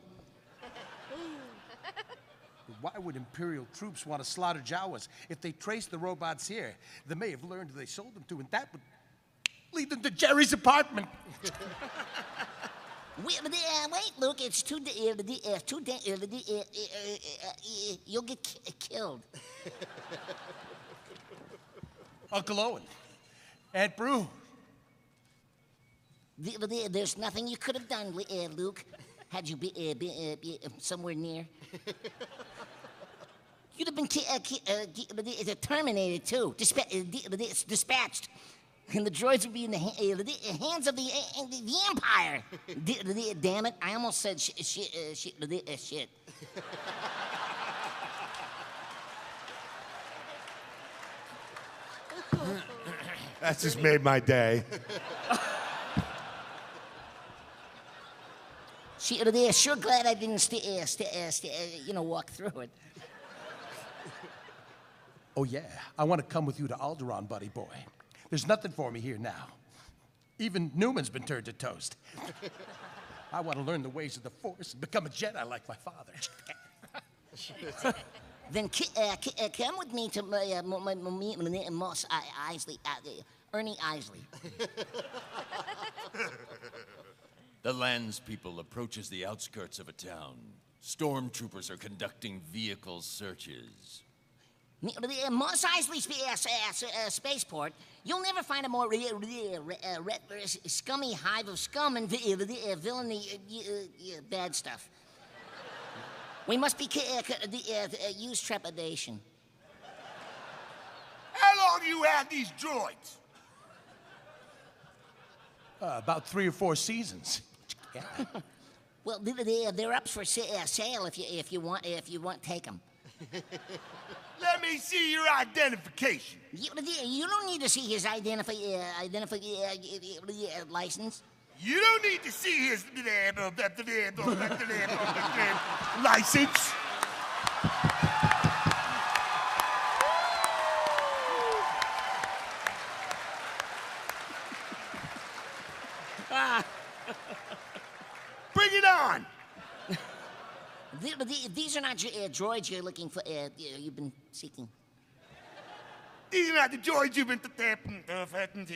Why would Imperial troops want to slaughter Jawas? If they trace the robots here, they may have learned who they sold them to, and that would lead them to Jerry's apartment. Wait, Luke, it's too you'll get killed. Uncle Owen, Aunt Brew. There's nothing you could have done, Luke, had you been somewhere near. You'd have been terminated, too. Dispatched. And the droids would be in the hands of the Empire. Damn it, I almost said shit. That just made my day. Sure glad I didn't walk through it. Oh, yeah, I want to come with you to Alderaan, buddy boy. There's nothing for me here now. Even Newman's been turned to toast. I want to learn the ways of the Force and become a Jedi like my father. Then come with me to Moss Isley, Ernie Isley. The landspeople approaches the outskirts of a town. Stormtroopers are conducting vehicle searches. Moss Isley spaceport, you'll never find a more scummy hive of scum and villainy, bad stuff. We must be use trepidation. How long you had these droids? About 3 or 4 seasons. Well, they're up for sale if you want. Take them. Let me see your identification. You don't need to see his license. You don't need to see his license. Bring it on. These are not droids you're looking for. You've been seeking. These are not the droids you've been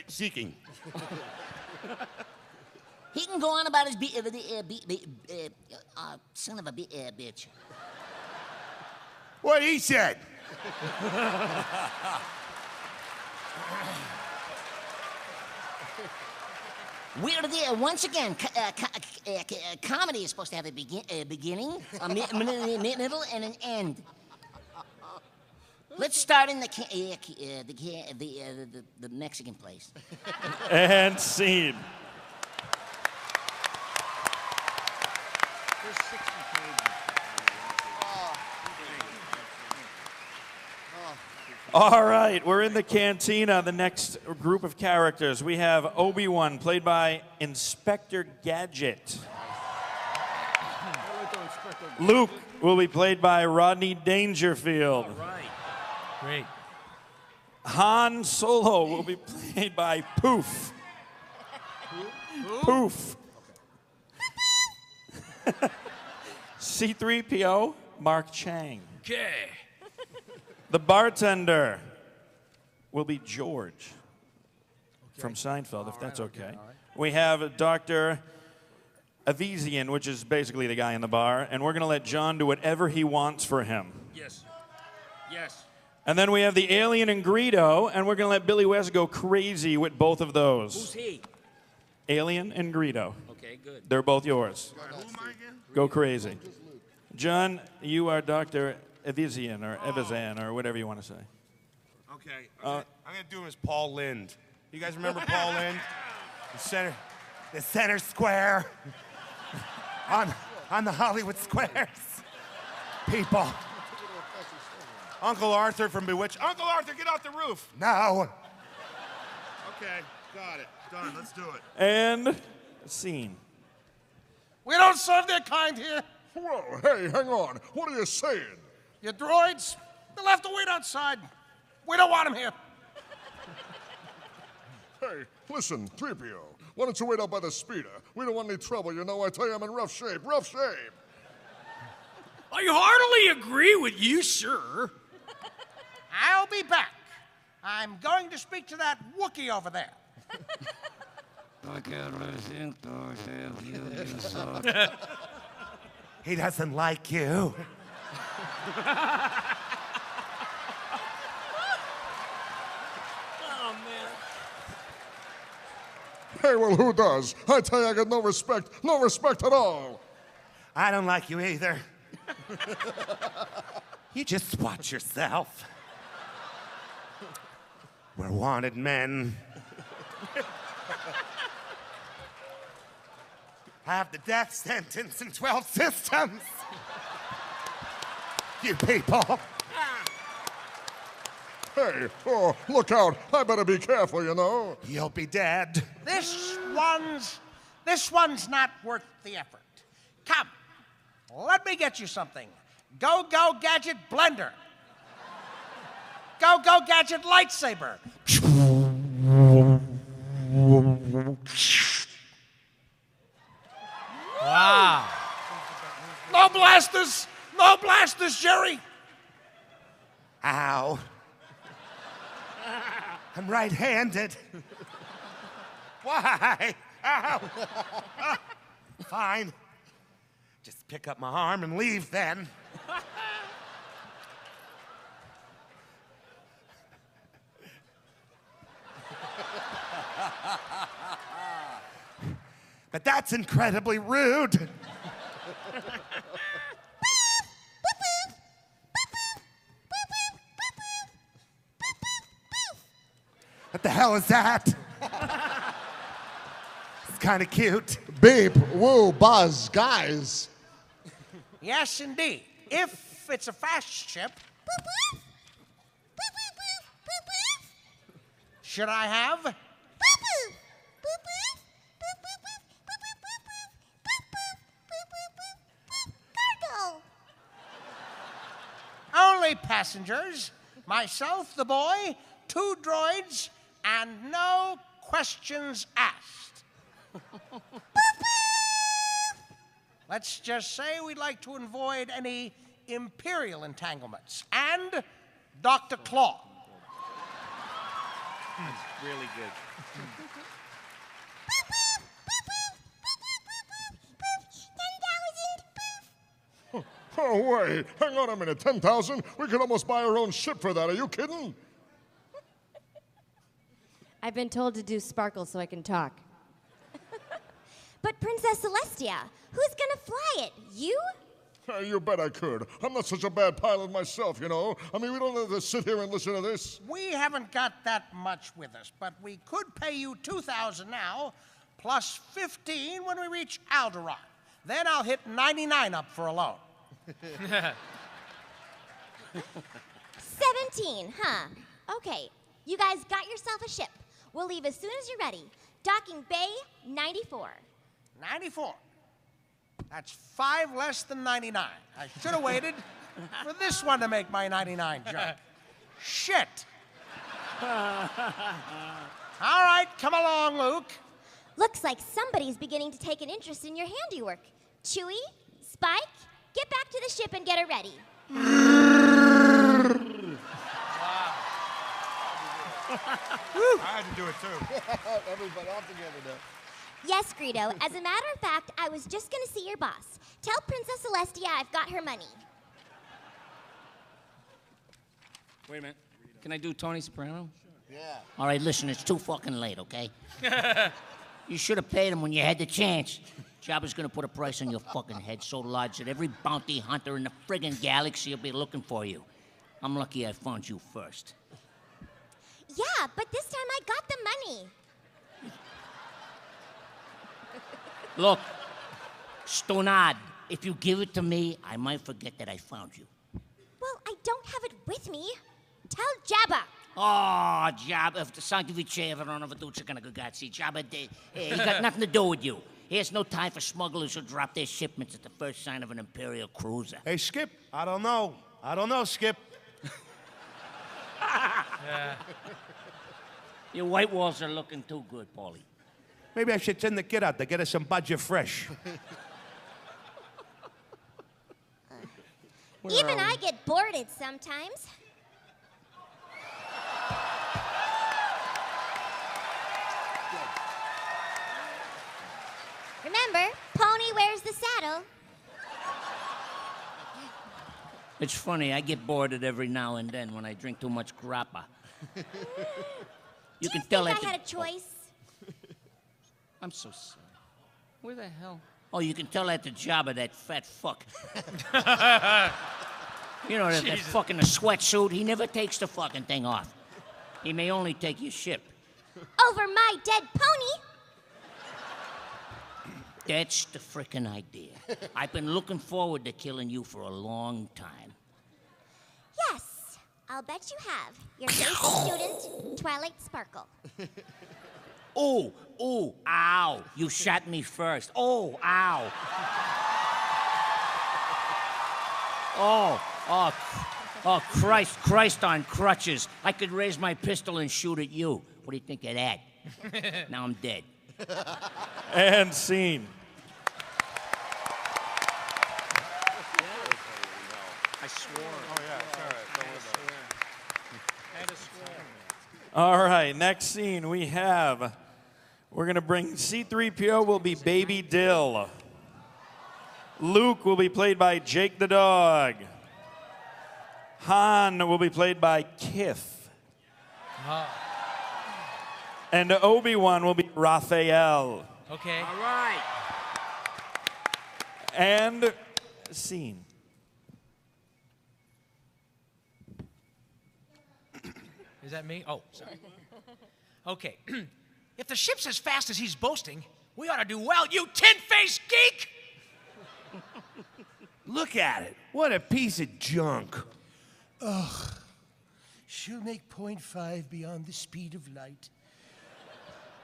seeking. He can go on about his son of a bitch. What he said. We're there once again. Comedy is supposed to have a beginning, a middle, and an end. Let's start in the Mexican place. And scene. All right, we're in the cantina. The next group of characters. We have Obi-Wan, played by Inspector Gadget. Luke will be played by Rodney Dangerfield. All right. Great. Han Solo will be played by Poof. Poof. C-3PO, Mark Chang. Okay. The bartender will be George from Seinfeld, if that's okay. We have Dr. Avesian, which is basically the guy in the bar, and we're going to let John do whatever he wants for him. Yes. Yes. And then we have the alien and Greedo, and we're going to let Billy West go crazy with both of those. Who's he? Alien and Greedo. Okay. Okay, good. They're both yours. Who am I again? Go crazy. John, you are Dr. Evizian or Evazan or whatever you want to say. Okay. I'm gonna do him as Paul Lind. You guys remember Paul Lind? The center square on the Hollywood squares. People. Uncle Arthur from Bewitched. Uncle Arthur, get off the roof. No. Okay, got it. Done. Let's do it. And scene. We don't serve their kind here. Whoa, hey, hang on. What are you saying? Your droids, they'll have to wait outside. We don't want them here. Hey, listen, 3PO. Why don't you wait out by the speeder? We don't want any trouble, you know. I tell you, I'm in rough shape, rough shape. I heartily agree with you, sir. I'll be back. I'm going to speak to that Wookiee over there. He doesn't like you. Oh, man. Hey, well, who does? I tell you, I got no respect at all. I don't like you either. You just watch yourself. We're wanted men. Have the death sentence in 12 systems. You people. Hey, oh, look out. I better be careful, you know. You'll be dead. This one's not worth the effort. Come, let me get you something. Go gadget blender. Go gadget lightsaber. Wow. No blasters! No blasters, Jerry! Ow. I'm right-handed. Why? Ow. Fine. Just pick up my arm and leave then. But that's incredibly rude. What the hell is that? It's kind of cute. Beep, woo, buzz, guys. Yes, indeed. If it's a fast ship. Should I have? Cargo. Only passengers, myself, the boy, 2 droids, and no questions asked. Let's just say we'd like to avoid any Imperial entanglements. And Dr. Claw. That's really good. Oh, wait. Hang on a minute. 10,000? We could almost buy our own ship for that. Are you kidding? I've been told to do sparkle so I can talk. But Princess Celestia, who's gonna fly it? You? You bet I could. I'm not such a bad pilot myself, you know. I mean, we don't have to sit here and listen to this. We haven't got that much with us, but we could pay you 2,000 now, plus 15 when we reach Alderaan. Then I'll hit 99 up for a loan. 17, huh? Okay, you guys got yourself a ship. We'll leave as soon as you're ready. Docking Bay 94. 94. That's 5 less than 99. I should have waited for this one to make my 99 joke. Shit. All right, come along, Luke. Looks like somebody's beginning to take an interest in your handiwork. Chewie, Spike, get back to the ship and get her ready. I had to do it too. Everybody all together now. Yes, Greedo. As a matter of fact, I was just going to see your boss. Tell Princess Celestia I've got her money. Wait a minute. Can I do Tony Soprano? Yeah. All right, listen, it's too fucking late, okay? You should have paid him when you had the chance. Jabba's gonna put a price on your fucking head so large that every bounty hunter in the friggin' galaxy will be looking for you. I'm lucky I found you first. Yeah, but this time I got the money. Look, Stonad, if you give it to me, I might forget that I found you. Well, I don't have it with me. Tell Jabba. Oh, Jabba, if the Sancti Vicevano of a Duce Ganagagazzi, Jabba, he got nothing to do with you. He has no time for smugglers who drop their shipments at the first sign of an Imperial cruiser. Hey, Skip, I don't know, Skip. Your white walls are looking too good, Paulie. Maybe I should send the kid out to get us some budget fresh. Even I get boarded sometimes. Remember, pony wears the saddle. It's funny, I get boarded every now and then when I drink too much grappa. You can tell I had a choice. I'm so sorry. Where the hell? Oh, you can tell that to Jabba, that fat fuck. You know, that fucking the sweatsuit, he never takes the fucking thing off. He may only take your ship. Over my dead pony. That's the frickin' idea. I've been looking forward to killing you for a long time. Yes, I'll bet you have. Your favorite student, Twilight Sparkle. Oh, ow. You shot me first. Oh, ow. Oh, Christ on crutches. I could raise my pistol and shoot at you. What do you think of that? Now I'm dead. And scene. I swore. Oh, yeah, it's all right. Don't worry about it. I had to swear. All right, next scene we have. We're going to bring C-3PO will be Baby Dill. Luke will be played by Jake the Dog. Han will be played by Kith. And Obi-Wan will be Raphael. Okay. All right. And scene. Is that me? Oh, sorry. Okay. If the ship's as fast as he's boasting, we ought to do well, you tin-faced geek! Look at it. What a piece of junk. Ugh. She'll make 0.5 beyond the speed of light.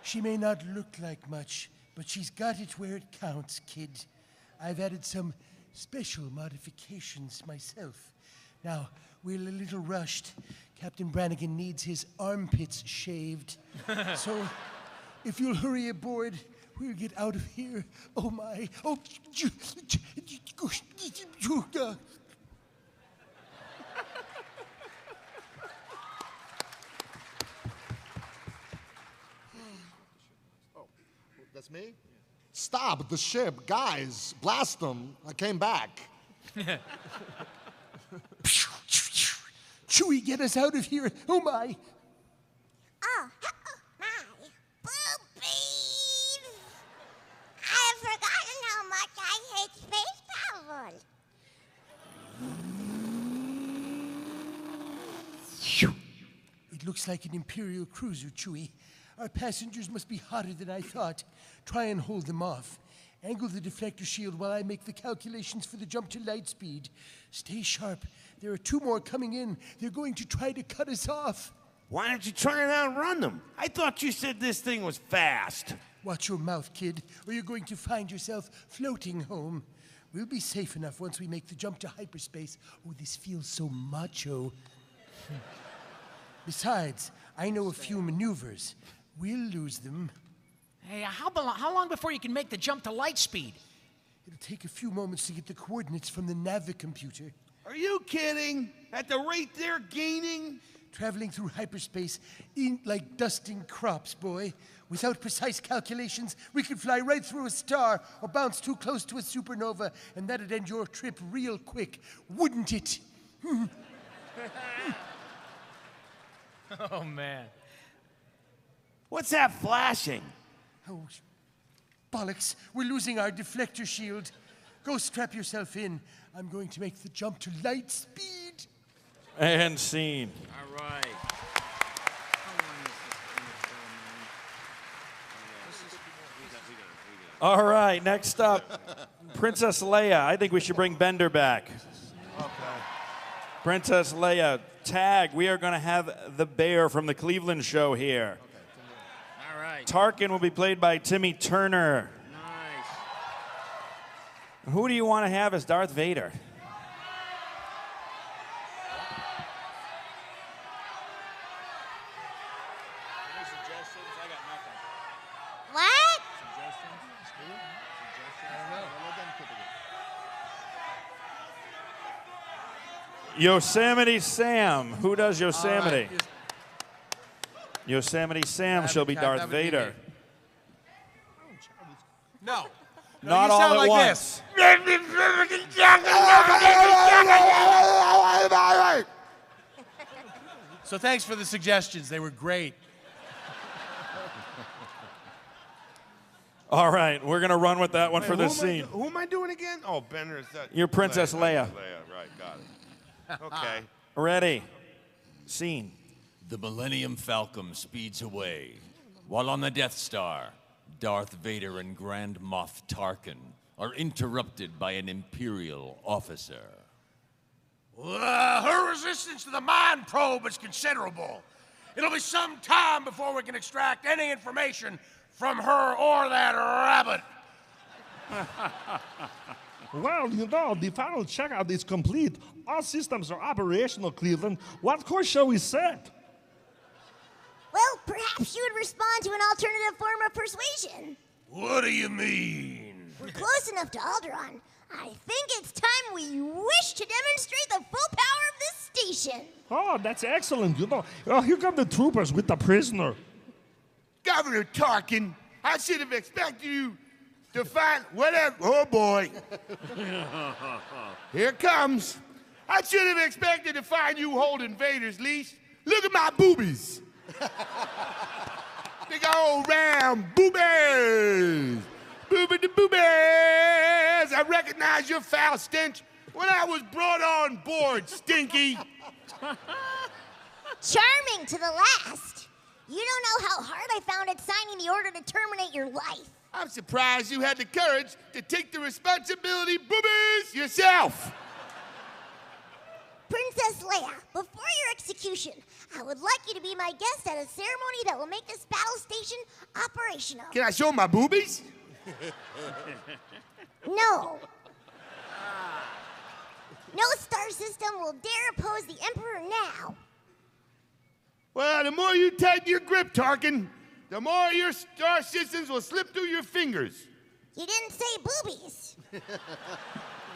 She may not look like much, but she's got it where it counts, kid. I've added some special modifications myself. Now, we're a little rushed. Captain Brannigan needs his armpits shaved. So, if you'll hurry aboard, we'll get out of here. Oh, my. Oh, That's me? Stop the ship. Guys, blast them. I came back. Chewie, get us out of here. Oh, my. Oh, my. Boobies. I've forgotten how much I hate space travel. It looks like an Imperial cruiser, Chewie. Our passengers must be hotter than I thought. Try and hold them off. Angle the deflector shield while I make the calculations for the jump to light speed. Stay sharp. There are 2 more coming in. They're going to try to cut us off. Why don't you try and outrun them? I thought you said this thing was fast. Watch your mouth, kid, or you're going to find yourself floating home. We'll be safe enough once we make the jump to hyperspace. Oh, this feels so macho. Besides, I know a few maneuvers. We'll lose them. Hey, how long before you can make the jump to light speed? It'll take a few moments to get the coordinates from the Navicomputer. Are you kidding? At the rate they're gaining? Traveling through hyperspace ain't like dusting crops, boy. Without precise calculations, we could fly right through a star or bounce too close to a supernova, and that'd end your trip real quick, wouldn't it? Oh, man. What's that flashing? Oh, bollocks. We're losing our deflector shield. Go strap yourself in. I'm going to make the jump to light speed. And scene. All right. All right, next up, Princess Leia. I think we should bring Bender back. Okay. Princess Leia, tag. We are going to have the bear from the Cleveland show here. All right. Tarkin will be played by Timmy Turner. Nice. Who do you want to have as Darth Vader? What? Yosemite Sam. Who does Yosemite? Yosemite Sam shall be Darth Vader. No. Not you all sound at like once. This. So thanks for the suggestions. They were great. All right, we're going to run with that one Wait, for this scene. Who am I doing again? Oh, Bender. Is that You're Princess Leia. Right, got it. Okay. Ready. Scene. The Millennium Falcon speeds away, while on the Death Star, Darth Vader and Grand Moff Tarkin are interrupted by an Imperial officer. Her resistance to the mind probe is considerable. It'll be some time before we can extract any information from her or that rabbit. Well, you know, the final checkout is complete. All systems are operational, Cleveland. What course shall we set? Well, perhaps you would respond to an alternative form of persuasion. What do you mean? We're close enough to Alderaan. I think it's time we wish to demonstrate the full power of this station. Oh, that's excellent. You know, oh, here come the troopers with the prisoner. Governor Tarkin, I should have expected you to find whatever. Oh boy. Here it comes. I should have expected to find you holding Vader's leash. Look at my boobies. Big old round boobies. Booby the boobies. I recognize your foul stench when I was brought on board, Stinky. Charming to the last. You don't know how hard I found it signing the order to terminate your life. I'm surprised you had the courage to take the responsibility, boobies, yourself. Princess Leia, before your execution, I would like you to be my guest at a ceremony that will make this battle station operational. Can I show my boobies? No. No star system will dare oppose the Emperor now. Well, the more you tighten your grip, Tarkin, the more your star systems will slip through your fingers. You didn't say boobies.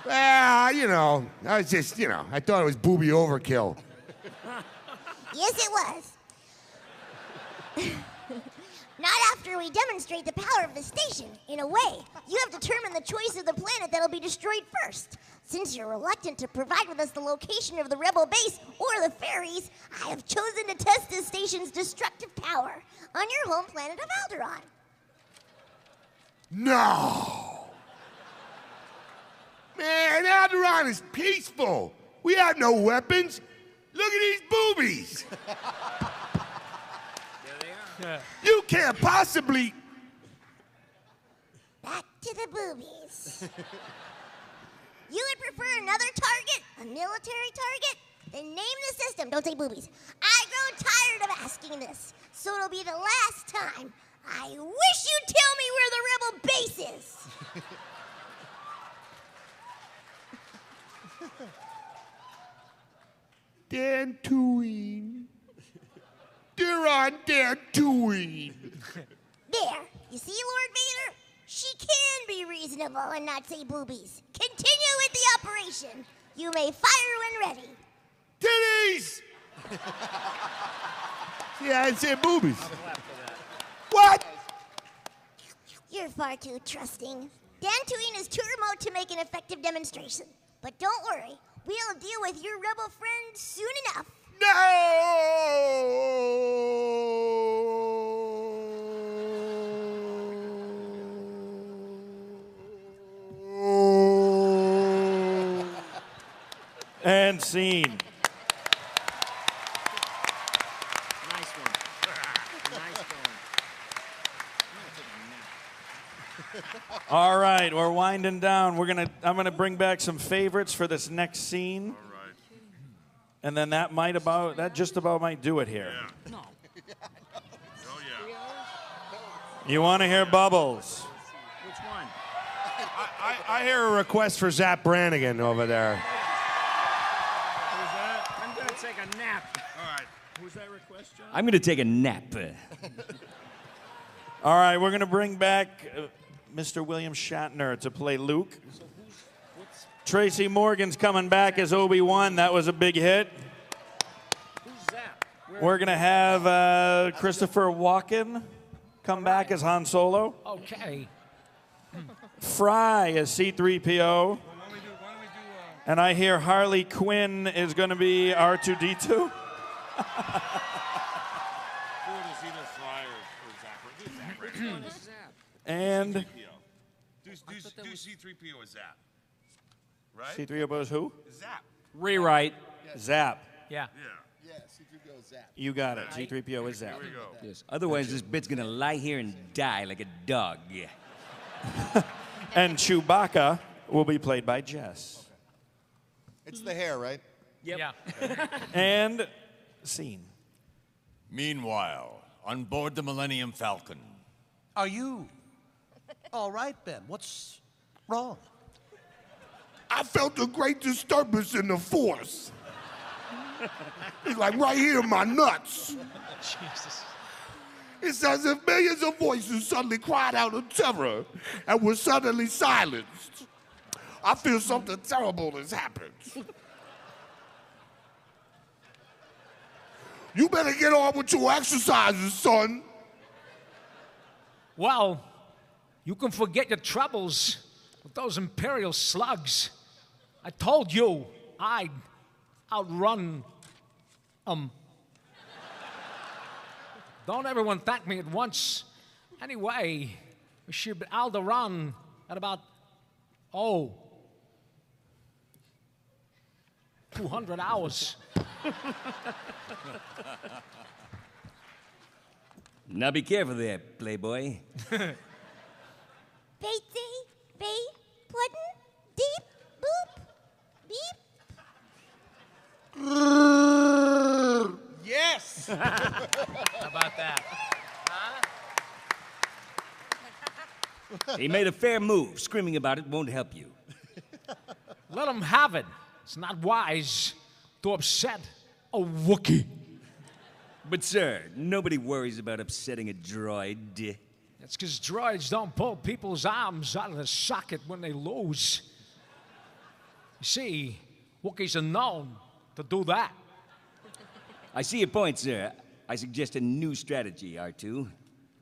Well, you know, I was just, I thought it was booby overkill. Yes, it was. Not after we demonstrate the power of the station. In a way, you have determined the choice of the planet that'll be destroyed first. Since you're reluctant to provide with us the location of the rebel base or the ferries, I have chosen to test this station's destructive power on your home planet of Alderaan. No! Man, Alderaan is peaceful. We have no weapons. Look at these boobies. You can't possibly... Back to the boobies. You would prefer another target? A military target? Then name the system. Don't say boobies. I grow tired of asking this, so it'll be the last time. I wish you'd tell me where the rebel base is. Dantooine. They're on Dantooine. There. You see, Lord Vader? She can be reasonable and not say boobies. Continue with the operation. You may fire when ready. Titties! Yeah, I said boobies. What? You're far too trusting. Dantooine is too remote to make an effective demonstration. But don't worry. We'll deal with your rebel friend soon enough. No! And scene. Nice one. Nice one. All right, we're winding down. I'm gonna bring back some favorites for this next scene. All right. And then that just about might do it here. Yeah. No. Oh, yeah. You want to hear Bubbles? Which one? I hear a request for Zap Brannigan over there. I'm gonna take a nap. All right. Who's that request, John? I'm going to take a nap. All right, we're gonna bring back Mr. William Shatner to play Luke. Tracy Morgan's coming back as Obi-Wan. That was a big hit. Who's that? We're gonna have Christopher Walken come back as Han Solo. Okay. Fry as C-3PO. And I hear Harley Quinn is going to be R2-D2. Who does either Fry or Zap? And Do C-3PO as Zap. Right? C-3PO is who? Zap. Rewrite. Zap. Yeah. Yeah, C-3PO Zap. You got it. C-3PO is Zap. Here we go. Yes. Otherwise, this bit's going to lie here and die like a dog. And Chewbacca will be played by Jess. It's the hair, right? Yep. Yeah. And scene. Meanwhile, on board the Millennium Falcon. Are you all right, Ben? What's wrong? I felt a great disturbance in the force. It's like right here in my nuts. Jesus. It's as if millions of voices suddenly cried out in terror and were suddenly silenced. I feel something terrible has happened. You better get on with your exercises, son. Well, you can forget your troubles with those Imperial slugs. I told you I'd outrun them. Don't everyone thank me at once. Anyway, we should be Alderaan at about, 200 hours. Now be careful there, Playboy. Baitsy, bay, puddin', deep, boop, beep. Yes! How about that? He made a fair move. Screaming about it won't help you. Let him have it. It's not wise to upset a Wookiee. But, sir, nobody worries about upsetting a droid. That's because droids don't pull people's arms out of the socket when they lose. You see, Wookiees are known to do that. I see your point, sir. I suggest a new strategy, R2.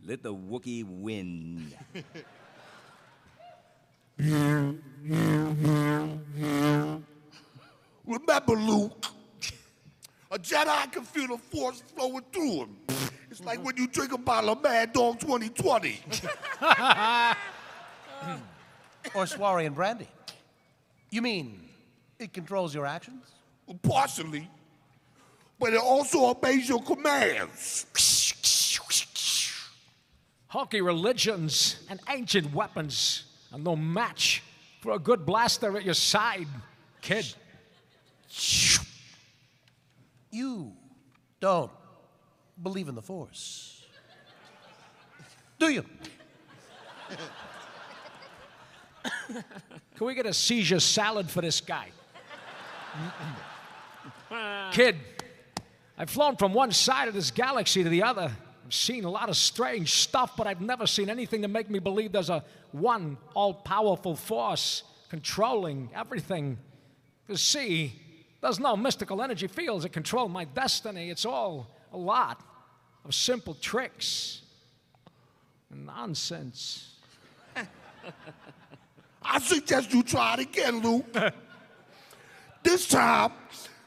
Let the Wookiee win. Remember, Luke, a Jedi can feel the Force flowing through him. It's like when you drink a bottle of Mad Dog 2020. Or Soiree and Brandy. You mean it controls your actions? Well, partially, but it also obeys your commands. Honky religions and ancient weapons are no match for a good blaster at your side, kid. You don't believe in the Force, do you? Can we get a Caesar salad for this guy? Kid, I've flown from one side of this galaxy to the other. I've seen a lot of strange stuff, but I've never seen anything to make me believe there's a one all-powerful force controlling everything. You see, there's no mystical energy fields that control my destiny. It's all a lot of simple tricks and nonsense. I suggest you try it again, Luke. This time,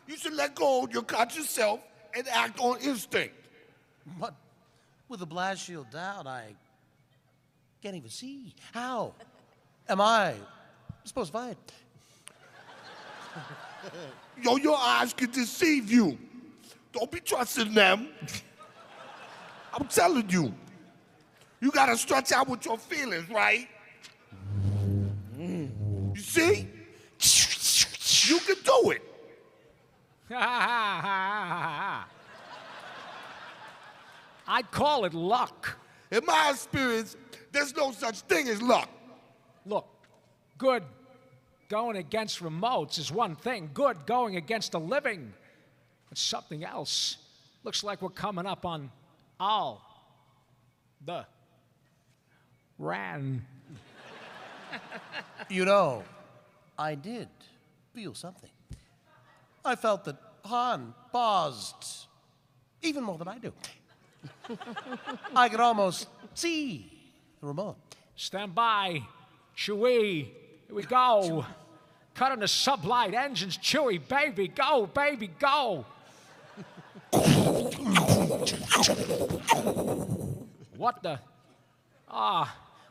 you should let go of your conscious self and act on instinct. But with the blast shield down, I can't even see. How am I supposed to fight? Yo, your eyes can deceive you. Don't be trusting them. I'm telling you. You gotta stretch out with your feelings, right? You see? You can do it. I'd call it luck. In my experience, there's no such thing as luck. Look, good going against remotes is one thing. Good going against the living, it's something else. Looks like we're coming up on all the ran. You know, I did feel something. I felt that Han paused even more than I do. I could almost see the remote. Stand by. Chewie. Here we go. Cut on the sublight engines. Chewie, baby, go, baby, go. What the?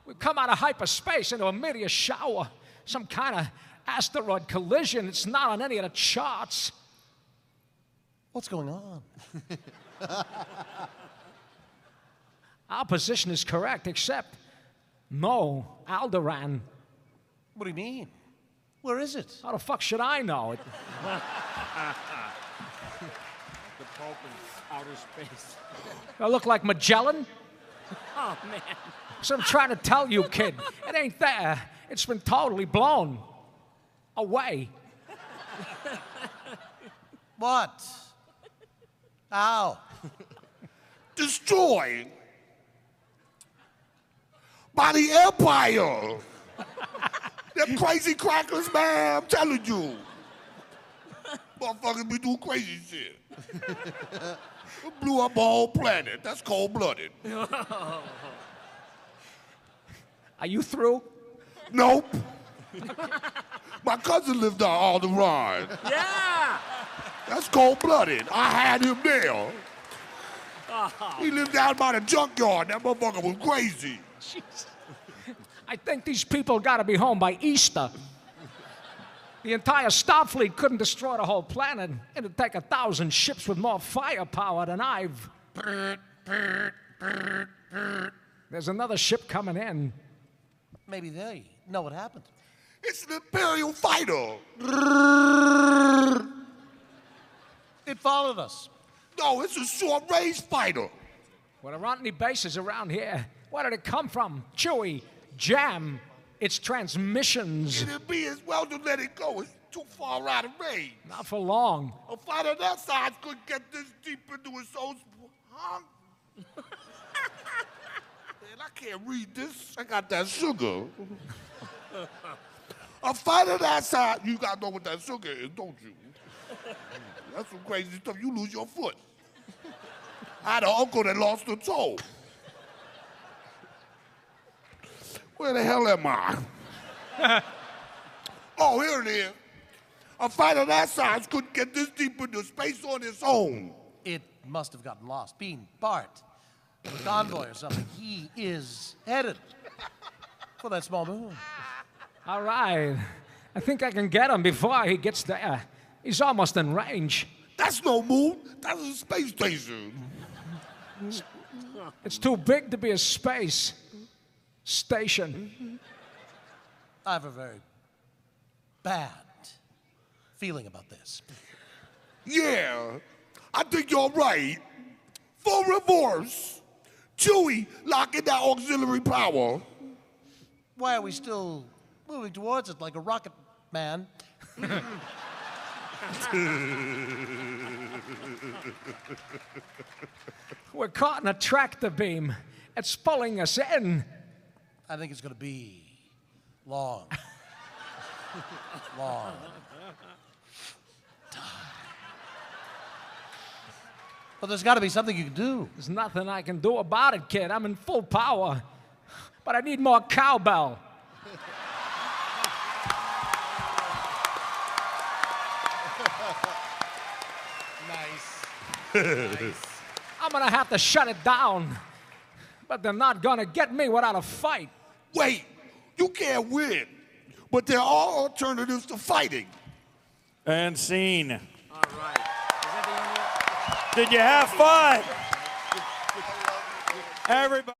We've come out of hyperspace into a meteor shower. Some kind of asteroid collision. It's not on any of the charts. What's going on? Our position is correct, except no Alderaan. What do you mean? Where is it? How the fuck should I know? The Pope in outer space. I look like Magellan? Oh, man. So I'm trying to tell you, kid, it ain't there. It's been totally blown away. What? How? Destroyed by the Empire. Them crazy crackers, man, I'm telling you. Motherfuckers be doing crazy shit. Blew up a whole planet. That's cold-blooded. Are you through? Nope. My cousin lived on Alderaan. Yeah! That's cold-blooded. I had him there. He lived down by the junkyard. That motherfucker was crazy. Jeez. I think these people got to be home by Easter. The entire Starfleet couldn't destroy the whole planet. It'd take 1,000 ships with more firepower than I've. There's another ship coming in. Maybe they know what happened. It's an Imperial fighter. It followed us. No, it's a short-range fighter. Well, there aren't any bases around here. Where did it come from? Chewie, jam its transmissions. It'd be as well to let it go. It's too far out of range. Not for long. A fighter that size could get this deep into his soul. Huh? Man, I can't read this. I got that sugar. A fighter that size, you gotta know what that sugar is, don't you? That's some crazy stuff. You lose your foot. I had an uncle that lost a toe. Where the hell am I? Oh, here it is. A fighter that size couldn't get this deep into space on its own. It must have gotten lost. Being part of a convoy or something. He is headed for that small moon. All right. I think I can get him before he gets there. He's almost in range. That's no moon. That's a space station. It's too big to be a space station. I have a very bad feeling about this. Yeah, I think you're right. Full reverse. Chewie locking that auxiliary power. Why are we still moving towards it like a rocket man? We're caught in a tractor beam. It's pulling us in. I think it's going to be long. Long. But there's got to be something you can do. There's nothing I can do about it, kid. I'm in full power. But I need more cowbell. Nice. I'm gonna have to shut it down. But they're not gonna get me without a fight. Wait, you can't win. But there are alternatives to fighting. And scene. All right. Did you have fun? Everybody.